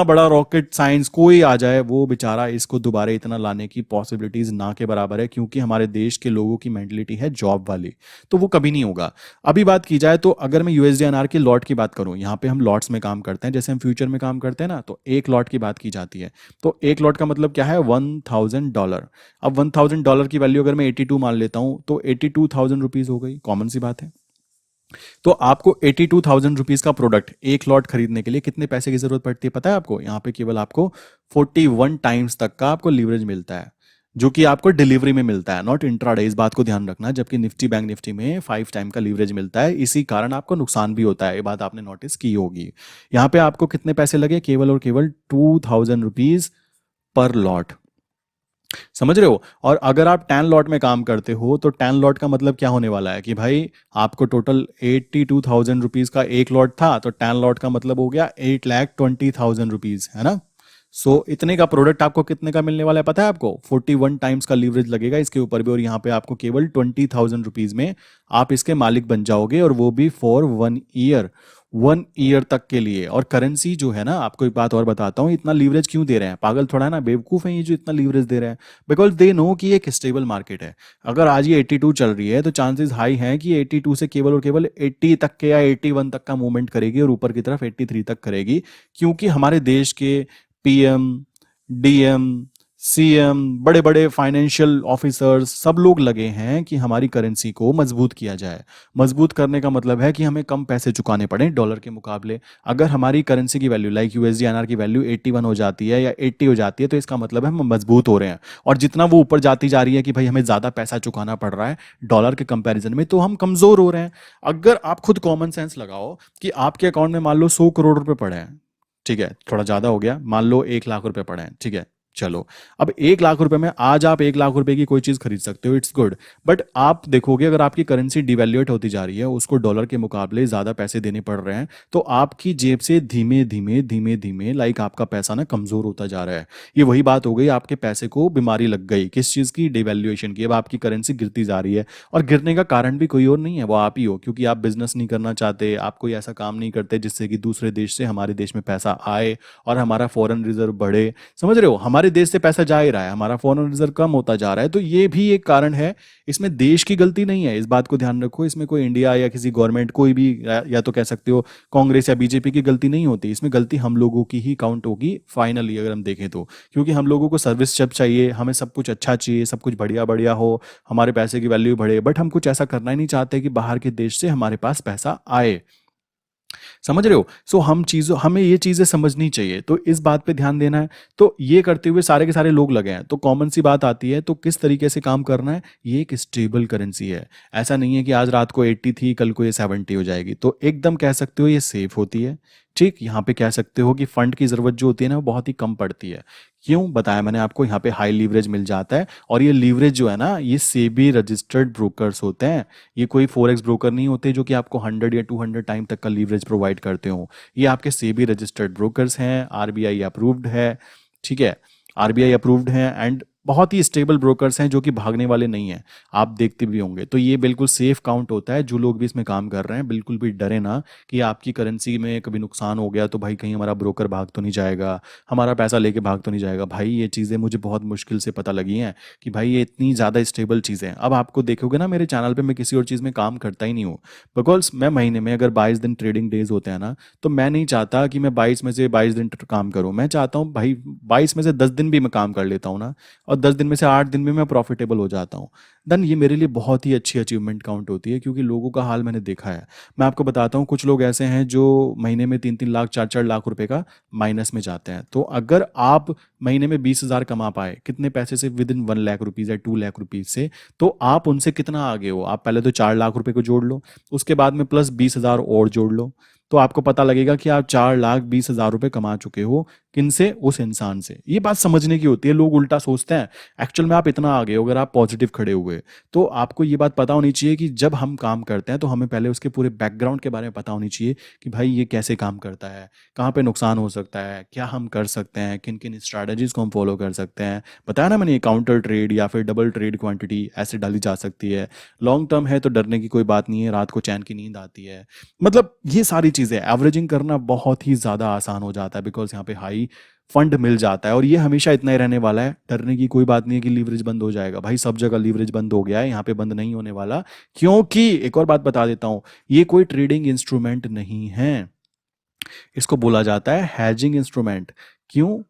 बड़ा रॉकेट साइंस कोई आ जाए, वो बेचारा इसको दोबारा इतना लाने की पॉसिबिलिटीज ना के बराबर है, क्योंकि हमारे देश के लोगों की मेंटलिटी है जॉब वाली। तो वो कभी नहीं होगा। अभी बात की जाए तो अगर मैं USD/INR के लॉट की बात करूं, यहाँ पे हम लॉट्स में काम करते हैं, जैसे हम फ्यूचर में काम करते हैं ना, तो एक लॉट की बात की जाती है। तो एक लॉट का मतलब क्या है, $1000। अब $1000 की वैल्यू अगर मैं 82 मान लेता हूं तो 82,000 रुपीज हो गई, कॉमन सी बात है। तो आपको 82,000 रुपीज का प्रोडक्ट एक लॉट खरीदने के लिए कितने पैसे की जरूरत पड़ती है पता है आपको? यहाँ पे केवल आपको 41 टाइम्स तक का आपको लीवरेज मिलता है, जो कि आपको डिलीवरी में मिलता है, नॉट इंट्राडे। इस बात को ध्यान रखना, जबकि निफ्टी बैंक निफ्टी में 5 टाइम का लीवरेज मिलता है। इसी कारण आपको नुकसान भी होता है, ये बात आपने नोटिस की होगी। यहाँ पे आपको कितने पैसे लगे, केवल और केवल 2000 रुपीज पर लॉट। समझ रहे हो? और अगर आप 10 लॉट में काम करते हो तो 10 लॉट का मतलब क्या होने वाला है कि भाई आपको टोटल 82,000 रुपीज का एक लॉट था, तो 10 लॉट का मतलब हो गया 8,20,000 रुपीज, है ना? सो इतने का प्रोडक्ट आपको कितने का मिलने वाला है पता है आपको? 41 टाइम्स का लीवरेज लगेगा इसके ऊपर भी, और यहाँ पे आपको केवल 20,000 रुपीज में आप इसके मालिक बन जाओगे, और वो भी फॉर 1 ईयर। 1 ईयर तक के लिए। और करेंसी जो है ना, आपको एक बात और बताता हूँ, इतना लीवरेज क्यों दे रहे हैं? पागल थोड़ा है ना, बेवकूफ है ये जो इतना लीवरेज दे रहे हैं। बिकॉज दे नो कि ये एक स्टेबल मार्केट है। अगर आज ये 82 चल रही है तो चांसेस हाई हैं कि 82 से केवल और केवल 80 तक के या 81 तक का मूवमेंट करेगी, और ऊपर की तरफ 83 तक करेगी, क्योंकि हमारे देश के PM, DM, CM, बड़े बड़े फाइनेंशियल ऑफिसर्स सब लोग लगे हैं कि हमारी करेंसी को मजबूत किया जाए। मजबूत करने का मतलब है कि हमें कम पैसे चुकाने पड़े डॉलर के मुकाबले। अगर हमारी करेंसी की वैल्यू लाइक USD/INR की वैल्यू 81 हो जाती है या 80 हो जाती है, तो इसका मतलब है हम मजबूत हो रहे हैं। और जितना वो ऊपर जाती जा रही है कि भाई हमें ज़्यादा पैसा चुकाना पड़ रहा है डॉलर के कंपैरिजन में, तो हम कमज़ोर हो रहे हैं। अगर आप खुद कॉमन सेंस लगाओ कि आपके अकाउंट में मान लो 100 करोड़ रुपए पड़े हैं, ठीक है, थोड़ा ज़्यादा हो गया, मान लो 1 लाख रुपए पड़े हैं, ठीक है, चलो। अब 1 लाख रुपए में आज आप 1 लाख रुपए की कोई चीज खरीद सकते हो, इट्स गुड। बट आप देखोगे अगर आपकी करेंसी डिवैल्यूएट होती जा रही है, उसको डॉलर के मुकाबले ज्यादा पैसे देने पड़ रहे हैं, तो आपकी जेब से धीमे धीमे धीमे धीमे लाइक आपका पैसा ना कमजोर होता जा रहा है। ये वही बात हो गई, आपके पैसे को बीमारी लग गई, किस चीज की? डिवैल्यूएशन की। अब आपकी करेंसी गिरती जा रही है, और गिरने का कारण भी कोई और नहीं है, वो आप ही हो, क्योंकि आप बिजनेस नहीं करना चाहते, आप कोई ऐसा काम नहीं करते जिससे कि दूसरे देश से हमारे देश में पैसा आए और हमारा फॉरेन रिजर्व बढ़े। समझ रहे हो? हमारे देश से पैसा जा ही रहा है, हमारा फॉरेन रिजर्व कम होता जा रहा है, तो ये भी एक कारण है। इसमें देश की गलती नहीं है, इस बात को ध्यान रखो। इसमें कोई इंडिया या किसी गवर्नमेंट, कोई भी, या तो कह सकते हो कांग्रेस या बीजेपी की गलती नहीं होती। इसमें गलती हम लोगों की ही काउंट होगी फाइनली, अगर हम देखें तो। क्योंकि हम लोगों को सर्विस जब चाहिए, हमें सब कुछ अच्छा चाहिए, सब कुछ बढ़िया बढ़िया हो, हमारे पैसे की वैल्यू बढ़े, बट हम कुछ ऐसा करना ही नहीं चाहते कि बाहर के देश से हमारे पास पैसा आए। समझ रहे हो? सो हमें ये चीजें समझनी चाहिए, तो इस बात पे ध्यान देना है। तो ये करते हुए सारे के सारे लोग लगे हैं, तो कॉमन सी बात आती है, तो किस तरीके से काम करना है? ये एक स्टेबल करेंसी है। ऐसा नहीं है कि आज रात को 80 थी, कल को ये 70 हो जाएगी, तो एकदम कह सकते हो ये सेफ होती है। ठीक, यहाँ पे कह सकते हो कि फंड की जरूरत जो होती है ना, वो बहुत ही कम पड़ती है। क्यों बताया मैंने आपको? यहाँ पे हाई लीवरेज मिल जाता है, और ये लीवरेज जो है ना, ये सेबी रजिस्टर्ड ब्रोकर्स होते हैं। ये कोई फॉरेक्स ब्रोकर नहीं होते जो कि आपको 100 या 200 टाइम तक का लीवरेज प्रोवाइड करते हो। ये आपके सेबी रजिस्टर्ड ब्रोकर्स हैं, RBI अप्रूव्ड है, ठीक है, RBI अप्रूव्ड है, एंड बहुत ही स्टेबल ब्रोकर्स हैं जो कि भागने वाले नहीं हैं। आप देखते भी होंगे, तो ये बिल्कुल सेफ काउंट होता है। जो लोग भी इसमें काम कर रहे हैं बिल्कुल भी डरे ना कि आपकी करेंसी में कभी नुकसान हो गया तो भाई कहीं हमारा ब्रोकर भाग तो नहीं जाएगा, हमारा पैसा लेके भाग तो नहीं जाएगा। भाई ये चीज़ें मुझे बहुत मुश्किल से पता लगी हैं कि भाई ये इतनी ज़्यादा स्टेबल चीज़ें हैं। अब आपको देखोगे ना, मेरे चैनल पे मैं किसी और चीज़ में काम करता ही नहीं हूँ, बिकॉज मैं महीने में अगर 22 दिन ट्रेडिंग डेज होते हैं ना, तो मैं नहीं चाहता कि मैं 22 में से 22 दिन काम करूँ। मैं चाहता हूँ भाई 22 में से 10 दिन भी मैं काम कर लेता हूँ ना, और 10 दिन में से 8 दिन में मैं प्रॉफिटेबल हो जाता हूँ, देन ये मेरे लिए बहुत ही अच्छी अचीवमेंट काउंट होती है, क्योंकि लोगों का हाल मैंने देखा है। मैं आपको बताता हूँ, कुछ लोग ऐसे हैं जो महीने में 3-3 लाख 4-4 लाख रुपए का माइनस में जाते हैं। तो अगर आप महीने में 20,000 कमा पाए, कितने पैसे से, विद इन 1 लाख रुपीज़ या 2 लाख रुपीज़ से, तो आप उनसे कितना आगे हो। आप पहले तो 4 लाख रुपए को जोड़ लो, उसके बाद में प्लस 20,000 और जोड़ लो, तो आपको पता लगेगा कि आप 4,20,000 रुपए कमा चुके हो। किनसे? उस इंसान से। ये बात समझने की होती है, लोग उल्टा सोचते हैं। एक्चुअल में आप इतना आगे हो, अगर आप पॉजिटिव खड़े हुए, तो आपको ये बात पता होनी चाहिए कि जब हम काम करते हैं तो हमें पहले उसके पूरे बैकग्राउंड के बारे में पता होनी चाहिए कि भाई ये कैसे काम करता है, कहाँ पे नुकसान हो सकता है, क्या हम कर सकते हैं, किन किन स्ट्रैटेजीज को हम फॉलो कर सकते हैं। बताया ना मैंने, काउंटर ट्रेड या फिर डबल ट्रेड क्वांटिटी ऐसे डाली जा सकती है। लॉन्ग टर्म है तो डरने की कोई बात नहीं है, रात को चैन की नींद आती है। मतलब ये सारी चीज़ें एवरेजिंग करना बहुत ही ज़्यादा आसान हो जाता है, बिकॉज यहाँ पे हाई फंड मिल जाता है, और ये हमेशा इतना ही रहने वाला है। डरने की कोई बात नहीं है कि लीवरेज बंद हो जाएगा, भाई सब जगह लीवरेज बंद हो गया है, यहाँ पे बंद नहीं होने वाला। क्योंकि एक और बात बता देता हूँ, ये कोई ट्रेडिंग इंस्ट्रूमेंट नहीं है, इसको बोला जाता है हैजिंग इंस्ट्रूमेंट। क्यों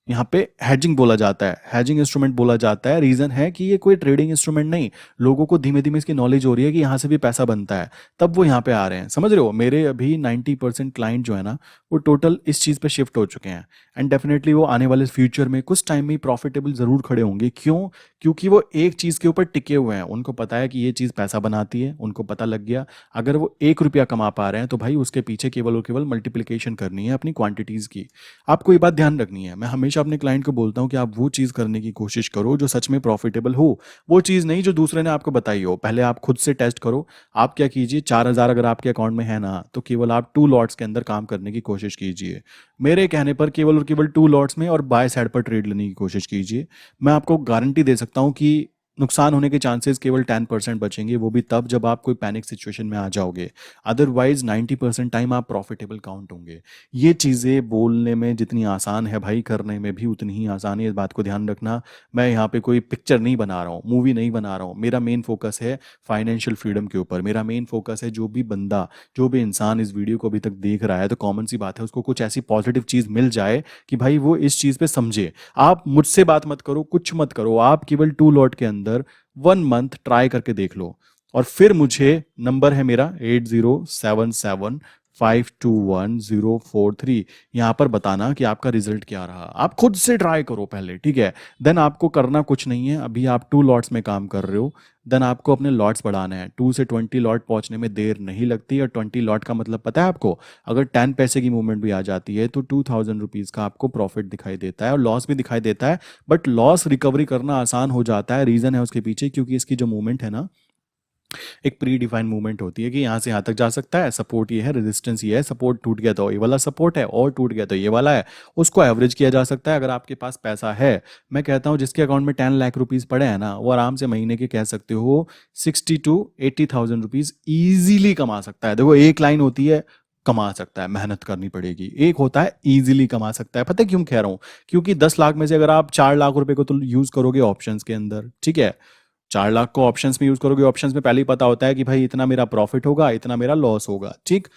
यहाँ पे हैजिंग बोला जाता है, हैजिंग इंस्ट्रूमेंट बोला जाता है? रीजन है कि ये कोई ट्रेडिंग इंस्ट्रूमेंट नहीं, लोगों को धीमे धीमे इसकी नॉलेज हो रही है कि यहाँ से भी पैसा बनता है, तब वो यहाँ पे आ रहे हैं। समझ रहे हो? मेरे अभी 90% क्लाइंट जो है ना, वो टोटल इस चीज़ पे शिफ्ट हो चुके हैं, एंड डेफिनेटली वो आने वाले फ्यूचर में कुछ टाइम में प्रॉफिटेबल जरूर खड़े होंगे। क्यों? क्योंकि वो एक चीज़ के ऊपर टिके हुए हैं, उनको पता है कि ये चीज़ पैसा बनाती है, उनको पता लग गया। अगर वो 1 रुपया कमा पा रहे हैं तो भाई उसके पीछे केवल और केवल मल्टीप्लिकेशन करनी है अपनी क्वांटिटीज़ की। आपको ये बात ध्यान रखनी है। मैं हमेशा अपने क्लाइंट को बोलता हूँ कि आप वो चीज़ करने की कोशिश करो जो सच में प्रॉफिटेबल हो, वो चीज़ नहीं जो दूसरे ने आपको बताई हो। पहले आप खुद से टेस्ट करो। आप क्या कीजिए, 4,000 अगर आपके अकाउंट में है ना, तो केवल आप 2 लॉट्स के अंदर काम करने की कोशिश कीजिए। मेरे कहने पर केवल और केवल 2 लॉट्स में और बाय साइड पर ट्रेड लेने की कोशिश कीजिए। मैं आपको गारंटी दे सकता हूँ कि नुकसान होने के चांसेस केवल 10% बचेंगे, वो भी तब जब आप कोई पैनिक सिचुएशन में आ जाओगे। अदरवाइज 90% टाइम आप प्रॉफिटेबल काउंट होंगे। ये चीज़ें बोलने में जितनी आसान है भाई, करने में भी उतनी ही आसान है, इस बात को ध्यान रखना। मैं यहाँ पे कोई पिक्चर नहीं बना रहा हूँ, मूवी नहीं बना रहा हूँ। मेरा मेन फोकस है फाइनेंशियल फ्रीडम के ऊपर। मेरा मेन फोकस है जो भी बंदा, जो भी इंसान इस वीडियो को अभी तक देख रहा है, तो कॉमन सी बात है उसको कुछ ऐसी पॉजिटिव चीज़ मिल जाए कि भाई वो इस चीज़ पे समझे। आप मुझसे बात मत करो, कुछ मत करो, आप केवल 2 लॉट के अंदर 1 मंथ ट्राई करके देख लो, और फिर मुझे, नंबर है मेरा 8077521043, यहाँ पर बताना कि आपका रिजल्ट क्या रहा। आप खुद से ट्राई करो पहले, ठीक है? देन आपको करना कुछ नहीं है, अभी आप 2 लॉट्स में काम कर रहे हो, देन आपको अपने लॉट्स बढ़ाना है। 2 से 20 लॉट पहुंचने में देर नहीं लगती, और 20 लॉट का मतलब पता है आपको? अगर 10 पैसे की मूवमेंट भी आ जाती है तो 2,000 रुपीज़ का आपको प्रॉफिट दिखाई देता है, और लॉस भी दिखाई देता है, बट लॉस रिकवरी करना आसान हो जाता है। रीज़न है उसके पीछे, क्योंकि इसकी जो मूवमेंट है ना, एक प्री डिफाइंड मूवमेंट होती है कि यहाँ से यहाँ तक जा सकता है। सपोर्ट ये है, रेजिस्टेंस ये है, सपोर्ट टूट गया तो ये वाला सपोर्ट है, और टूट गया तो ये वाला है। उसको एवरेज किया जा सकता है अगर आपके पास पैसा है। मैं कहता हूँ जिसके अकाउंट में 10 लाख रुपीज़ पड़े हैं ना, वो आराम से महीने के कह सकते हो 60 to 80,000 रुपीज़ ईजिली कमा सकता है। देखो, एक लाइन होती है कमा सकता है, मेहनत करनी पड़ेगी, एक होता है इजीली कमा सकता है। पता है क्यों कह रहा हूँ? क्योंकि 10 लाख में से अगर आप 4 लाख रुपए को तो यूज करोगे ऑप्शंस के अंदर, ठीक है, 4 लाख को ऑप्शंस में यूज करोगे, ऑप्शंस में पहले ही पता होता है कि भाई इतना मेरा प्रॉफिट होगा, इतना मेरा लॉस होगा, ठीक।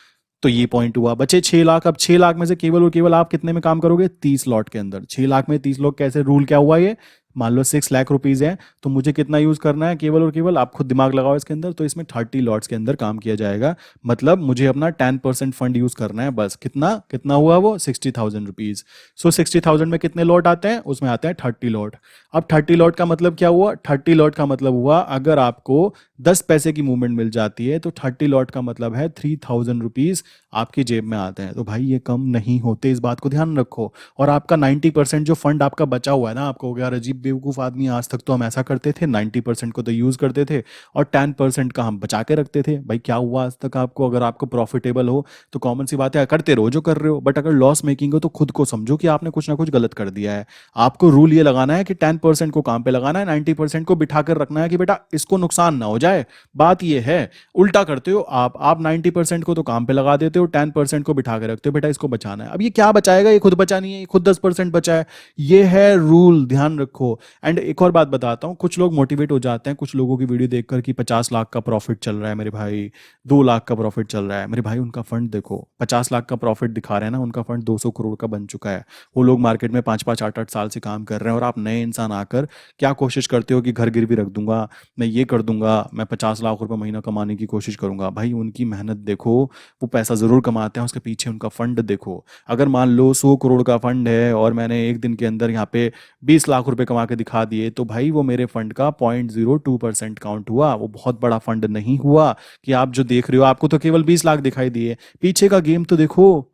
तो ये पॉइंट हुआ, बचे 6 लाख। अब 6 लाख में से केवल और केवल आप कितने में काम करोगे? 30 लॉट के अंदर। 6 लाख में 30 लॉट कैसे? रूल क्या हुआ ये? मान लो 6 लाख रुपीज है, तो मुझे कितना यूज करना है? केवल और केवल, आप खुद दिमाग लगाओ इसके अंदर, तो इसमें 30 लॉट्स के अंदर काम किया जाएगा। मतलब मुझे अपना 10% फंड यूज करना है बस। कितना कितना हुआ वो? 60,000 रुपीज। सो 60,000 में कितने लॉट आते हैं? उसमें आते हैं 30 लॉट। अब 30 लॉट का मतलब क्या हुआ? 30 लॉट का मतलब हुआ, अगर आपको 10 पैसे की मूवमेंट मिल जाती है तो 30 लॉट का मतलब है 3,000 रुपीज आपकी जेब में आते हैं। तो भाई ये कम नहीं होते, इस बात को ध्यान रखो। और आपका 90% जो फंड आपका बचा हुआ है ना, आपको हो गया यार अजीब बेवकूफ़ आदमी, आज तक तो हम ऐसा करते थे, 90% को तो यूज़ करते थे और 10% का हम बचा के रखते थे। भाई क्या हुआ आज तक आपको? अगर आपको प्रॉफिटेबल हो तो कॉमन सी बात है, करते रहो जो कर रहे हो, बट अगर लॉस मेकिंग हो तो खुद को समझो कि आपने कुछ ना कुछ गलत कर दिया है। आपको रूल ये लगाना है कि 10% को काम पे लगाना है, 90% को बिठा कर रखना है कि बेटा इसको नुकसान ना हो जाए। बात ये है, उल्टा करते हो आप 90% को तो काम पे लगा देते हो, 10% को बिठा के रखते हो, बेटा इसको बचाना है। अब ये क्या बचाएगा? ये खुद बचा नहीं है, ये खुद 10% बचा है। ये है रूल, ध्यान रखो। देखो। एंड एक और बात बताता हूँ, कुछ लोग मोटिवेट हो जाते हैं कुछ लोगों की वीडियो देखकर कि 50 लाख का प्रॉफिट चल रहा है मेरे भाई, 2 लाख का प्रॉफिट चल रहा है मेरे भाई। उनका फंड देखो, 50 लाख का प्रॉफिट दिखा रहे हैं ना, उनका फंड 200 करोड़ का बन चुका है। वो लोग मार्केट में 5 5 8 8 साल से काम कर रहे हैं, और आप नए इंसान आकर क्या कोशिश करते हो कि घर गिरवी रख दूंगा, मैं ये कर दूंगा, मैं 50 लाख रुपए महीना कमाने की कोशिश करूंगा। भाई उनकी मेहनत देखो, वो पैसा जरूर कमाते हैं, उसके पीछे उनका फंड देखो। अगर मान लो 100 करोड़ का फंड है और मैंने एक दिन के अंदर यहाँ पे 20 लाख रुपए कमा के दिखा दिए, तो भाई वो मेरे फंड का 0.02% काउंट हुआ, वो बहुत बड़ा फंड नहीं हुआ। कि आप जो देख रहे हो, आपको तो केवल 20 लाख दिखाई दिए, पीछे का गेम तो देखो।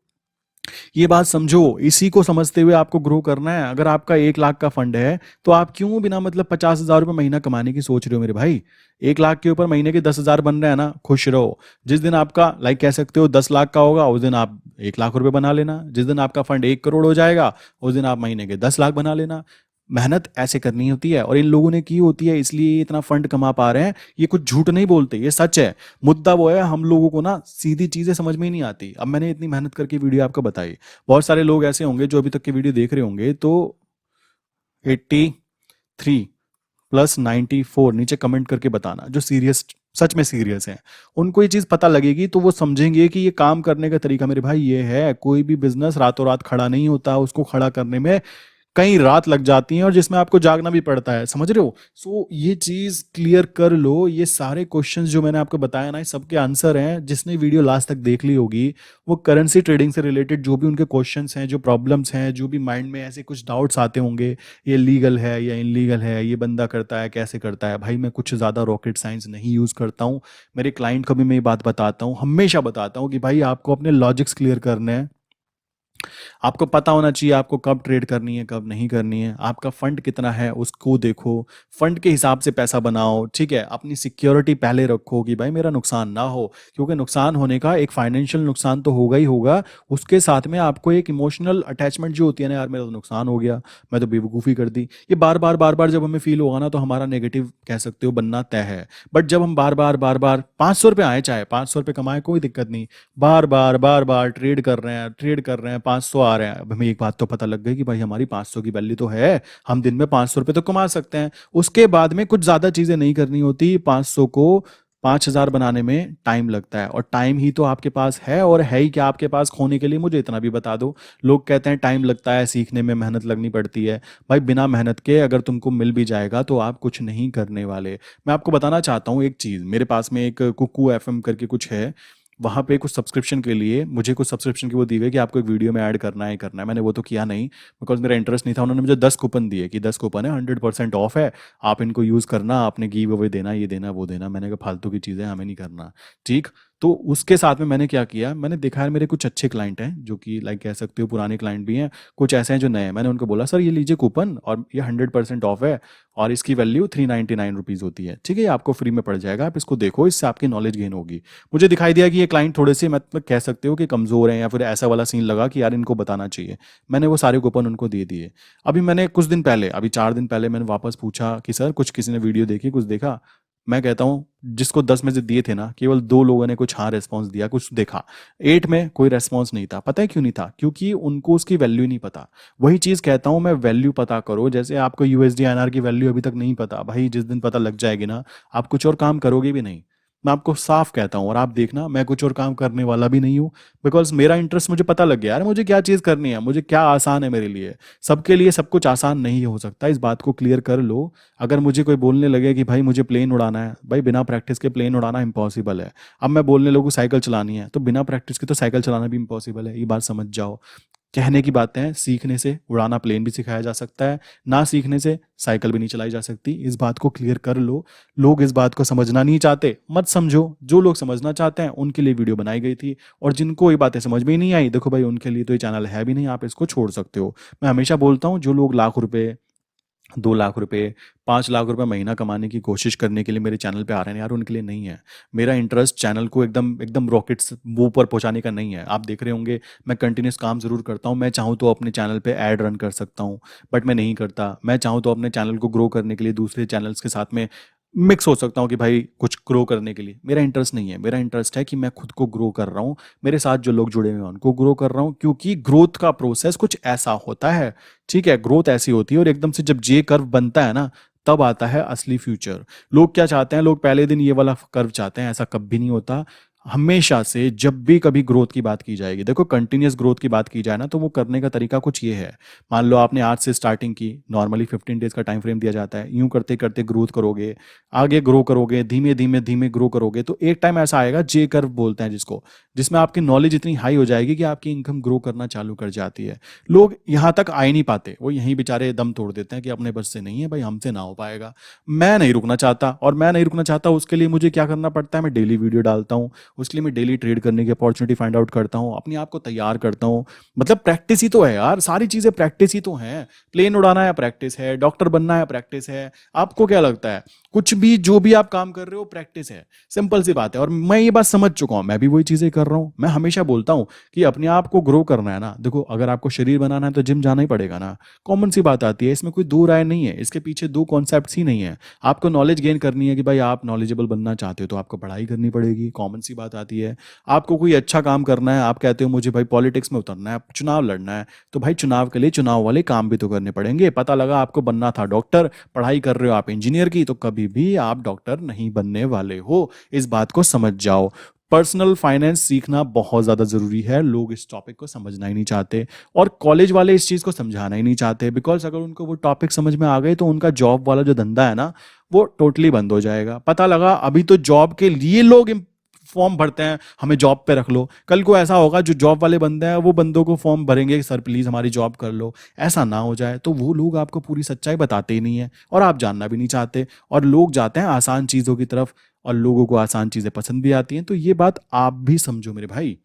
ये बात समझो, इसी को समझते हुए आपको ग्रो करना है। अगर आपका 1 लाख का फंड है, तो आप क्यों बिना मतलब 50,000 रुपये महीना कमाने की सोच रहे हो मेरे भाई? 1 लाख के ऊपर महीने के 10,000 बन रहे हैं ना, खुश रहो। जिस दिन आपका लाइक कह सकते हो 10 लाख का होगा, उस दिन आप 1 लाख रुपए बना लेना। जिस दिन आपका फंड 1 करोड़ हो जाएगा, उस दिन आप महीने के 10 लाख बना लेना। मेहनत ऐसे करनी होती है, और इन लोगों ने की होती है, इसलिए ये इतना फंड कमा पा रहे हैं। ये कुछ झूठ नहीं बोलते, ये सच है। मुद्दा वो है, हम लोगों को ना सीधी चीजें समझ में ही नहीं आती। अब मैंने इतनी मेहनत करके वीडियो आपको बताई, बहुत सारे लोग ऐसे होंगे जो अभी तक की वीडियो देख रहे होंगे, तो 83 + 94 नीचे कमेंट करके बताना, जो सीरियस, सच में सीरियस है। उनको ये चीज पता लगेगी तो वो समझेंगे कि ये काम करने का तरीका मेरे भाई ये है। कोई भी बिजनेस रातों रात खड़ा नहीं होता, उसको खड़ा करने में कई रात लग जाती हैं, और जिसमें आपको जागना भी पड़ता है, समझ रहे हो? सो ये चीज क्लियर कर लो। ये सारे क्वेश्चंस जो मैंने आपको बताया ना, ये सबके आंसर हैं। जिसने वीडियो लास्ट तक देख ली होगी, वो करेंसी ट्रेडिंग से रिलेटेड जो भी उनके क्वेश्चंस हैं, जो प्रॉब्लम्स हैं, जो भी माइंड में ऐसे कुछ डाउट्स आते होंगे, ये लीगल है या इनलीगल है, ये बंदा करता है कैसे करता है, भाई मैं कुछ ज़्यादा रॉकेट साइंस नहीं यूज़ करता हूँ। मेरे क्लाइंट को भी मैं ये बात बताता हूँ, हमेशा बताता हूँ कि भाई आपको अपने लॉजिक्स क्लियर करने हैं। आपको पता होना चाहिए आपको कब ट्रेड करनी है, कब नहीं करनी है। आपका फंड कितना है उसको देखो, फंड के हिसाब से पैसा बनाओ, ठीक है? अपनी सिक्योरिटी पहले रखो कि भाई मेरा नुकसान ना हो, क्योंकि नुकसान होने का एक फाइनेंशियल नुकसान तो होगा ही होगा, उसके साथ में आपको एक इमोशनल अटैचमेंट जो होती है ना, यार मेरा तो नुकसान हो गया, मैं तो बेवकूफ़ी कर दी। ये बार बार जब हमें फील होगा ना, तो हमारा नेगेटिव कह सकते हो बनना तय है। बट जब हम बार बार 500 रुपये आए, चाहे 500 रुपये कमाए, कोई दिक्कत नहीं, बार बार ट्रेड कर रहे हैं, 500 आ रहे हैं। अब हमें एक बात तो पता लग गई कि भाई हमारी 500 की वैल्यू तो है, हम दिन में 500 रुपये तो कमा सकते हैं। उसके बाद में कुछ ज्यादा चीजें नहीं करनी होती। 500 को 5,000 बनाने में टाइम लगता है, और टाइम ही तो आपके पास है, और है ही क्या आपके पास खोने के लिए, मुझे इतना भी बता दो। लोग कहते हैं टाइम लगता है सीखने में, मेहनत लगनी पड़ती है। भाई बिना मेहनत के अगर तुमको मिल भी जाएगा तो आप कुछ नहीं करने वाले। मैं आपको बताना चाहता हूँ एक चीज़, मेरे पास में एक कुकू एफएम करके कुछ है, वहाँ पे कुछ सब्सक्रिप्शन के लिए मुझे कुछ सब्सक्रिप्शन की वो दी गई कि आपको एक वीडियो में ऐड करना है, करना है। मैंने वो तो किया नहीं, बिकॉज मेरा इंटरेस्ट नहीं था। उन्होंने मुझे 10 कूपन दिए कि 10 कूपन है, 100% ऑफ है, आप इनको यूज़ करना, आपने गिव अवे देना, ये देना वो देना। मैंने कहा फालतू की चीज़ें हमें नहीं करना, ठीक? तो उसके साथ में मैंने क्या किया, मैंने देखा है मेरे कुछ अच्छे क्लाइंट हैं जो कि लाइक कह सकते हो पुराने क्लाइंट भी हैं, कुछ ऐसे हैं जो नए हैं। मैंने उनको बोला सर ये लीजिए कूपन, और ये 100% ऑफ है, और इसकी वैल्यू 399 रुपीज़ होती है, ठीक है? ये आपको फ्री में पड़ जाएगा, आप इसको देखो, इससे आपकी नॉलेज गेन होगी। मुझे दिखाई दिया कि ये क्लाइंट थोड़े से मतलब कह सकते हो कि कमज़ोर हैं, या फिर ऐसा वाला सीन लगा कि यार इनको बताना चाहिए। मैंने वो सारे कूपन उनको दे दिए। अभी मैंने कुछ दिन पहले, अभी 4 दिन पहले मैंने वापस पूछा कि सर कुछ किसी ने वीडियो देखी, कुछ देखा? मैं कहता हूँ जिसको 10 में से दिए थे ना, केवल 2 लोगों ने कुछ हाँ रिस्पॉन्स दिया, कुछ देखा। 8 में कोई रेस्पॉन्स नहीं था। पता है क्यों नहीं था? क्योंकि उनको उसकी वैल्यू नहीं पता। वही चीज़ कहता हूँ मैं, वैल्यू पता करो। जैसे आपको यूएसडी आईएनआर की वैल्यू अभी तक नहीं पता, भाई जिस दिन पता लग जाएगी ना, आप कुछ और काम करोगे भी नहीं। मैं आपको साफ कहता हूँ, और आप देखना मैं कुछ और काम करने वाला भी नहीं हूँ, बिकॉज मेरा इंटरेस्ट मुझे पता लग गया यार, मुझे क्या चीज़ करनी है, मुझे क्या आसान है मेरे लिए। सबके लिए सब कुछ आसान नहीं हो सकता, इस बात को क्लियर कर लो। अगर मुझे कोई बोलने लगे कि भाई मुझे प्लेन उड़ाना है, भाई बिना प्रैक्टिस के प्लेन उड़ाना इम्पॉसिबल है। अब मैं बोलने लगूँ साइकिल चलानी है, तो बिना प्रैक्टिस के तो साइकिल चलाना भी इम्पॉसिबल है, ये बात समझ जाओ। कहने की बातें हैं, सीखने से उड़ाना प्लेन भी सिखाया जा सकता है, ना सीखने से साइकिल भी नहीं चलाई जा सकती। इस बात को क्लियर कर लो। लोग इस बात को समझना नहीं चाहते, मत समझो। जो लोग समझना चाहते हैं उनके लिए वीडियो बनाई गई थी, और जिनको ये बातें समझ में ही नहीं आई, देखो भाई उनके लिए तो ये चैनल है भी नहीं, आप इसको छोड़ सकते हो। मैं हमेशा बोलता हूँ जो लोग लाख रुपए, 2 लाख रुपए, 5 लाख रुपए महीना कमाने की कोशिश करने के लिए मेरे चैनल पे आ रहे हैं यार, उनके लिए नहीं है। मेरा इंटरेस्ट चैनल को एकदम एकदम रॉकेट्स वो ऊपर पहुंचाने का नहीं है। आप देख रहे होंगे मैं कंटिन्यूस काम जरूर करता हूं। मैं चाहूँ तो अपने चैनल पे ऐड रन कर सकता हूं, बट मैं नहीं करता। मैं चाहूँ तो अपने चैनल को ग्रो करने के लिए दूसरे चैनल्स के साथ में मिक्स हो सकता हूँ कि भाई कुछ ग्रो करने के लिए मेरा इंटरेस्ट नहीं है। मेरा इंटरेस्ट है कि मैं खुद को ग्रो कर रहा हूँ, मेरे साथ जो लोग जुड़े हुए हैं उनको ग्रो कर रहा हूँ, क्योंकि ग्रोथ का प्रोसेस कुछ ऐसा होता है। ठीक है, ग्रोथ ऐसी होती है और एकदम से जब जे कर्व बनता है ना, तब आता है असली फ्यूचर। लोग क्या चाहते हैं, लोग पहले दिन ये वाला कर्व चाहते हैं, ऐसा कभी नहीं होता। हमेशा से जब भी कभी ग्रोथ की बात की जाएगी, देखो कंटिन्यूअस ग्रोथ की बात की जाए ना, तो वो करने का तरीका कुछ ये है। मान लो आपने आज से स्टार्टिंग की, नॉर्मली 15 डेज का टाइम फ्रेम दिया जाता है, यूं करते करते ग्रोथ करोगे, आगे ग्रो करोगे, धीमे धीमे धीमे ग्रो करोगे, तो एक टाइम ऐसा आएगा, जे कर्व बोलते हैं जिसको, जिसमें आपकी नॉलेज इतनी हाई हो जाएगी कि आपकी इनकम ग्रो करना चालू कर जाती है। लोग यहाँ तक आ ही नहीं पाते, वो यहीं बेचारे दम तोड़ देते हैं कि अपने बस से नहीं है भाई, हमसे ना हो पाएगा। मैं नहीं रुकना चाहता, और मैं नहीं रुकना चाहता, उसके लिए मुझे क्या करना पड़ता है, मैं डेली वीडियो डालता हूँ, उसके लिए मैं डेली ट्रेड करने की अपॉर्चुनिटी फाइंड आउट करता हूँ, अपने आप को तैयार करता हूँ। मतलब प्रैक्टिस ही तो है यार, सारी चीजें प्रैक्टिस ही तो हैं। प्लेन उड़ाना है प्रैक्टिस है, डॉक्टर बनना है प्रैक्टिस है। आपको क्या लगता है, कुछ भी जो भी आप काम कर रहे हो प्रैक्टिस है, सिंपल सी बात है। और मैं ये बात समझ चुका हूं, मैं भी वही चीजें कर रहा हूं। मैं हमेशा बोलता हूं कि अपने आप को ग्रो करना है ना, देखो अगर आपको शरीर बनाना है तो जिम जाना ही पड़ेगा ना, कॉमन सी बात आती है, इसमें कोई दो राय नहीं है, इसके पीछे दो कॉन्सेप्ट्स ही नहीं है। आपको नॉलेज गेन करनी है कि भाई आप नॉलेजेबल बनना चाहते हो तो आपको पढ़ाई करनी पड़ेगी, कॉमन सी बात आती है। आपको कोई अच्छा काम करना है, आप कहते हो मुझे भाई पॉलिटिक्स में उतरना है, चुनाव लड़ना है, तो भाई चुनाव के लिए चुनाव वाले काम भी तो करने पड़ेंगे। पता लगा आपको बनना था डॉक्टर, पढ़ाई कर रहे हो आप इंजीनियर की, तो कभी भी आप डॉक्टर नहीं बनने वाले हो, इस बात को समझ जाओ। पर्सनल फाइनेंस सीखना बहुत ज्यादा जरूरी है, लोग इस टॉपिक को समझना ही नहीं चाहते, और कॉलेज वाले इस चीज को समझाना ही नहीं चाहते, बिकॉज अगर उनको वो टॉपिक समझ में आ गए तो उनका जॉब वाला जो धंधा है ना, वो टोटली बंद हो जाएगा। पता लगा अभी तो जॉब के लिए लोग फॉर्म भरते हैं, हमें जॉब पे रख लो, कल को ऐसा होगा जो जॉब वाले बंदे हैं वो बंदों को फॉर्म भरेंगे, सर प्लीज हमारी जॉब कर लो। ऐसा ना हो जाए, तो वो लोग आपको पूरी सच्चाई बताते ही नहीं है, और आप जानना भी नहीं चाहते, और लोग जाते हैं आसान चीजों की तरफ, और लोगों को आसान चीजें पसंद भी आती हैं। तो ये बात आप भी समझो मेरे भाई,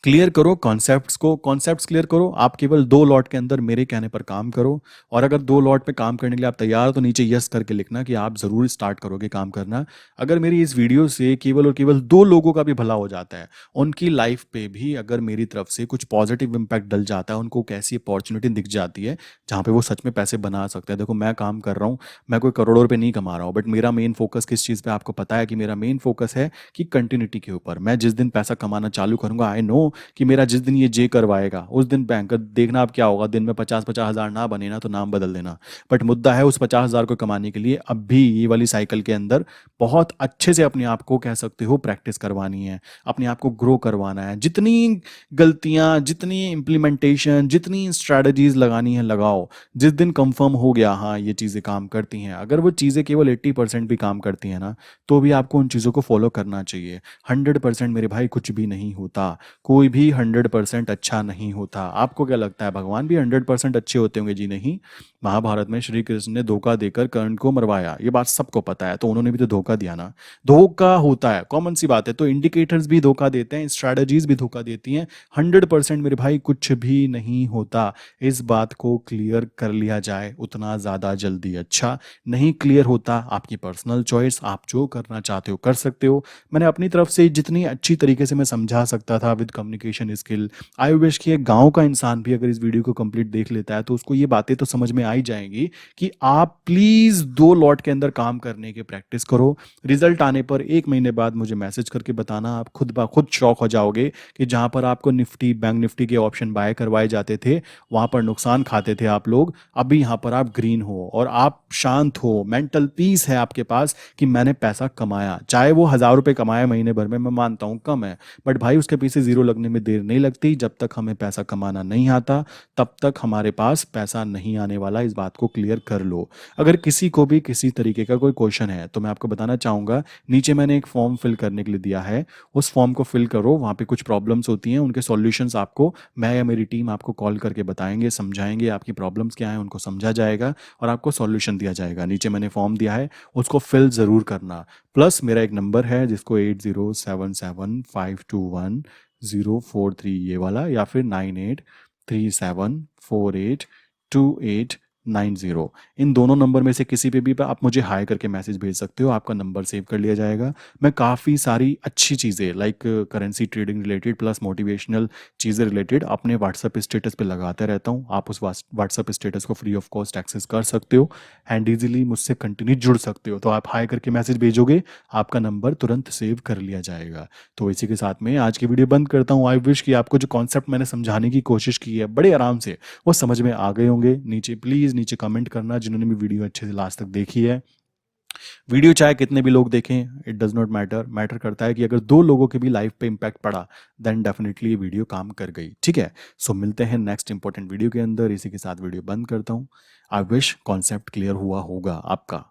क्लियर करो कॉन्सेप्ट्स को, कॉन्सेप्ट्स क्लियर करो। आप केवल 2 लॉट के अंदर मेरे कहने पर काम करो, और अगर 2 लॉट पे काम करने के लिए आप तैयार हो तो नीचे यस करके लिखना कि आप जरूर स्टार्ट करोगे काम करना। अगर मेरी इस वीडियो से केवल और केवल 2 लोगों का भी भला हो जाता है, उनकी लाइफ पे भी अगर मेरी तरफ से कुछ पॉजिटिव इंपैक्ट डल जाता है, उनको कैसी अपॉर्चुनिटी दिख जाती है जहाँ पे वो सच में पैसे बना सकते हैं। देखो मैं काम कर रहा हूँ, मैं कोई करोड़ों रुपए नहीं कमा रहा हूँ, बट मेरा मेन फोकस किस चीज़ पे आपको पता है कि मेरा मेन फोकस है कि कंटिन्यूटी के ऊपर। मैं जिस दिन पैसा कमाना चालू करूंगा, आई नो कि मेरा जिस दिन ये जे करवाएगा उस दिन बैंक देखना आप क्या होगा, दिन में 50-50 हज़ार ना बने ना तो नाम बदल देना। बट मुद्दा है उस 50 हज़ार को कमाने के लिए अब भी ये वाली साइकिल के अंदर बहुत अच्छे से अपने आप को कह सकते हो प्रैक्टिस करवानी है, अपने आप को ग्रो करवाना है। जितनी गलतियां, जितनी इम्प्लीमेंटेशन, जितनी स्ट्रैटेजीज लगानी है लगाओ। जिस दिन कंफर्म हो गया हाँ ये चीज़ें काम करती हैं, अगर वो चीज़ें केवल 80% भी काम करती हैं ना, तो भी आपको उन चीज़ों को फॉलो करना चाहिए। 100% मेरे भाई कुछ भी नहीं होता, कोई भी 100% अच्छा नहीं होता। आपको क्या लगता है भगवान भी 100% अच्छे होते होंगे? जी नहीं। महाभारत में श्री कृष्ण ने धोखा देकर कर्ण को मरवाया, ये बात सबको पता है, तो उन्होंने भी तो धोखा दिया ना। धोखा होता है, कॉमन सी बात है। तो इंडिकेटर्स भी धोखा देते हैं, स्ट्रैटेजीज भी धोखा देती हैं। 100% मेरे भाई कुछ भी नहीं होता। इस बात को क्लियर कर लिया जाए उतना ज्यादा जल्दी अच्छा। नहीं क्लियर होता, आपकी पर्सनल चॉइस, आप जो करना चाहते हो कर सकते हो। मैंने अपनी तरफ से जितनी अच्छी तरीके से मैं समझा सकता था with communication skill, I wish कि एक गांव का इंसान भी अगर इस वीडियो को कंप्लीट देख लेता है तो उसको ये बातें तो समझ में आ ही जाएंगी कि आप प्लीज 2 लॉट के अंदर काम करने की प्रैक्टिस करो। रिजल्ट आने पर 1 महीने बाद मुझे मैसेज करके बताना, आप खुद ब खुद शॉक हो जाओगे कि जहां पर आपको निफ्टी, बैंक निफ्टी के ऑप्शन बाय करवाए जाते थे, वहां पर नुकसान खाते थे आप लोग, अभी यहाँ पर आप ग्रीन हो और आप शांत हो, मेंटल पीस है आपके पास कि मैंने पैसा कमाया। चाहे वो 1,000 रुपये कमाया महीने भर में, मैं मानता हूँ कम है, बट भाई उसके पीछे जीरो लगने में देर नहीं लगती। जब तक हमें पैसा कमाना नहीं आता तब तक हमारे पास पैसा नहीं आने वाला, इस बात को क्लियर कर लो। अगर किसी को भी किसी तरीके का कोई क्वेश्चन है तो मैं आपको बताना चाहूँगा, नीचे मैंने एक फॉर्म फिल करने के लिए दिया है, उस फॉर्म को फिल करो। वहाँ पे कुछ प्रॉब्लम्स होती हैं, उनके सॉल्यूशंस आपको मैं या मेरी टीम आपको कॉल करके बताएंगे, समझाएंगे, आपकी प्रॉब्लम्स क्या हैं उनको समझा जाएगा और आपको सॉल्यूशन दिया जाएगा। नीचे मैंने फॉर्म दिया है, उसको फिल ज़रूर करना। प्लस मेरा एक नंबर है जिसको 8077521043, ये वाला, या फिर 98374828 90। इन दोनों नंबर में से किसी पे भी आप मुझे हाई करके मैसेज भेज सकते हो, आपका नंबर सेव कर लिया जाएगा। मैं काफ़ी सारी अच्छी चीज़ें like currency trading related plus motivational चीज़ें रिलेटेड अपने व्हाट्सएप स्टेटस पे लगाता रहता हूँ। आप उस व्हाट्सएप स्टेटस को फ्री ऑफ कॉस्ट एक्सेस कर सकते हो एंड ईजिली मुझसे कंटिन्यू जुड़ सकते हो। तो आप हाई करके मैसेज भेजोगे, आपका नंबर तुरंत सेव कर लिया जाएगा। तो इसी के साथ में आज की वीडियो बंद करता हूँ। आई विश कि आपको जो कॉन्सेप्ट मैंने समझाने की कोशिश की है बड़े आराम से वो समझ में आ गए होंगे। नीचे प्लीज़ नीचे कमेंट करना जिन्होंने भी वीडियो अच्छे से लास्ट तक देखी है। वीडियो चाहे कितने भी लोग देखें, it does not matter. Matter करता है कि अगर 2 लोगों के भी लाइफ पे इम्पैक्ट पड़ा, देन डेफिनेटली ये वीडियो काम कर गई। ठीक है? सो मिलते हैं नेक्स्ट इंपॉर्टेंट वीडियो के अंदर। इसी के साथ वीडियो बंद करता हूँ। आई विश कॉन्सेप्ट क्लियर हुआ होगा आपका।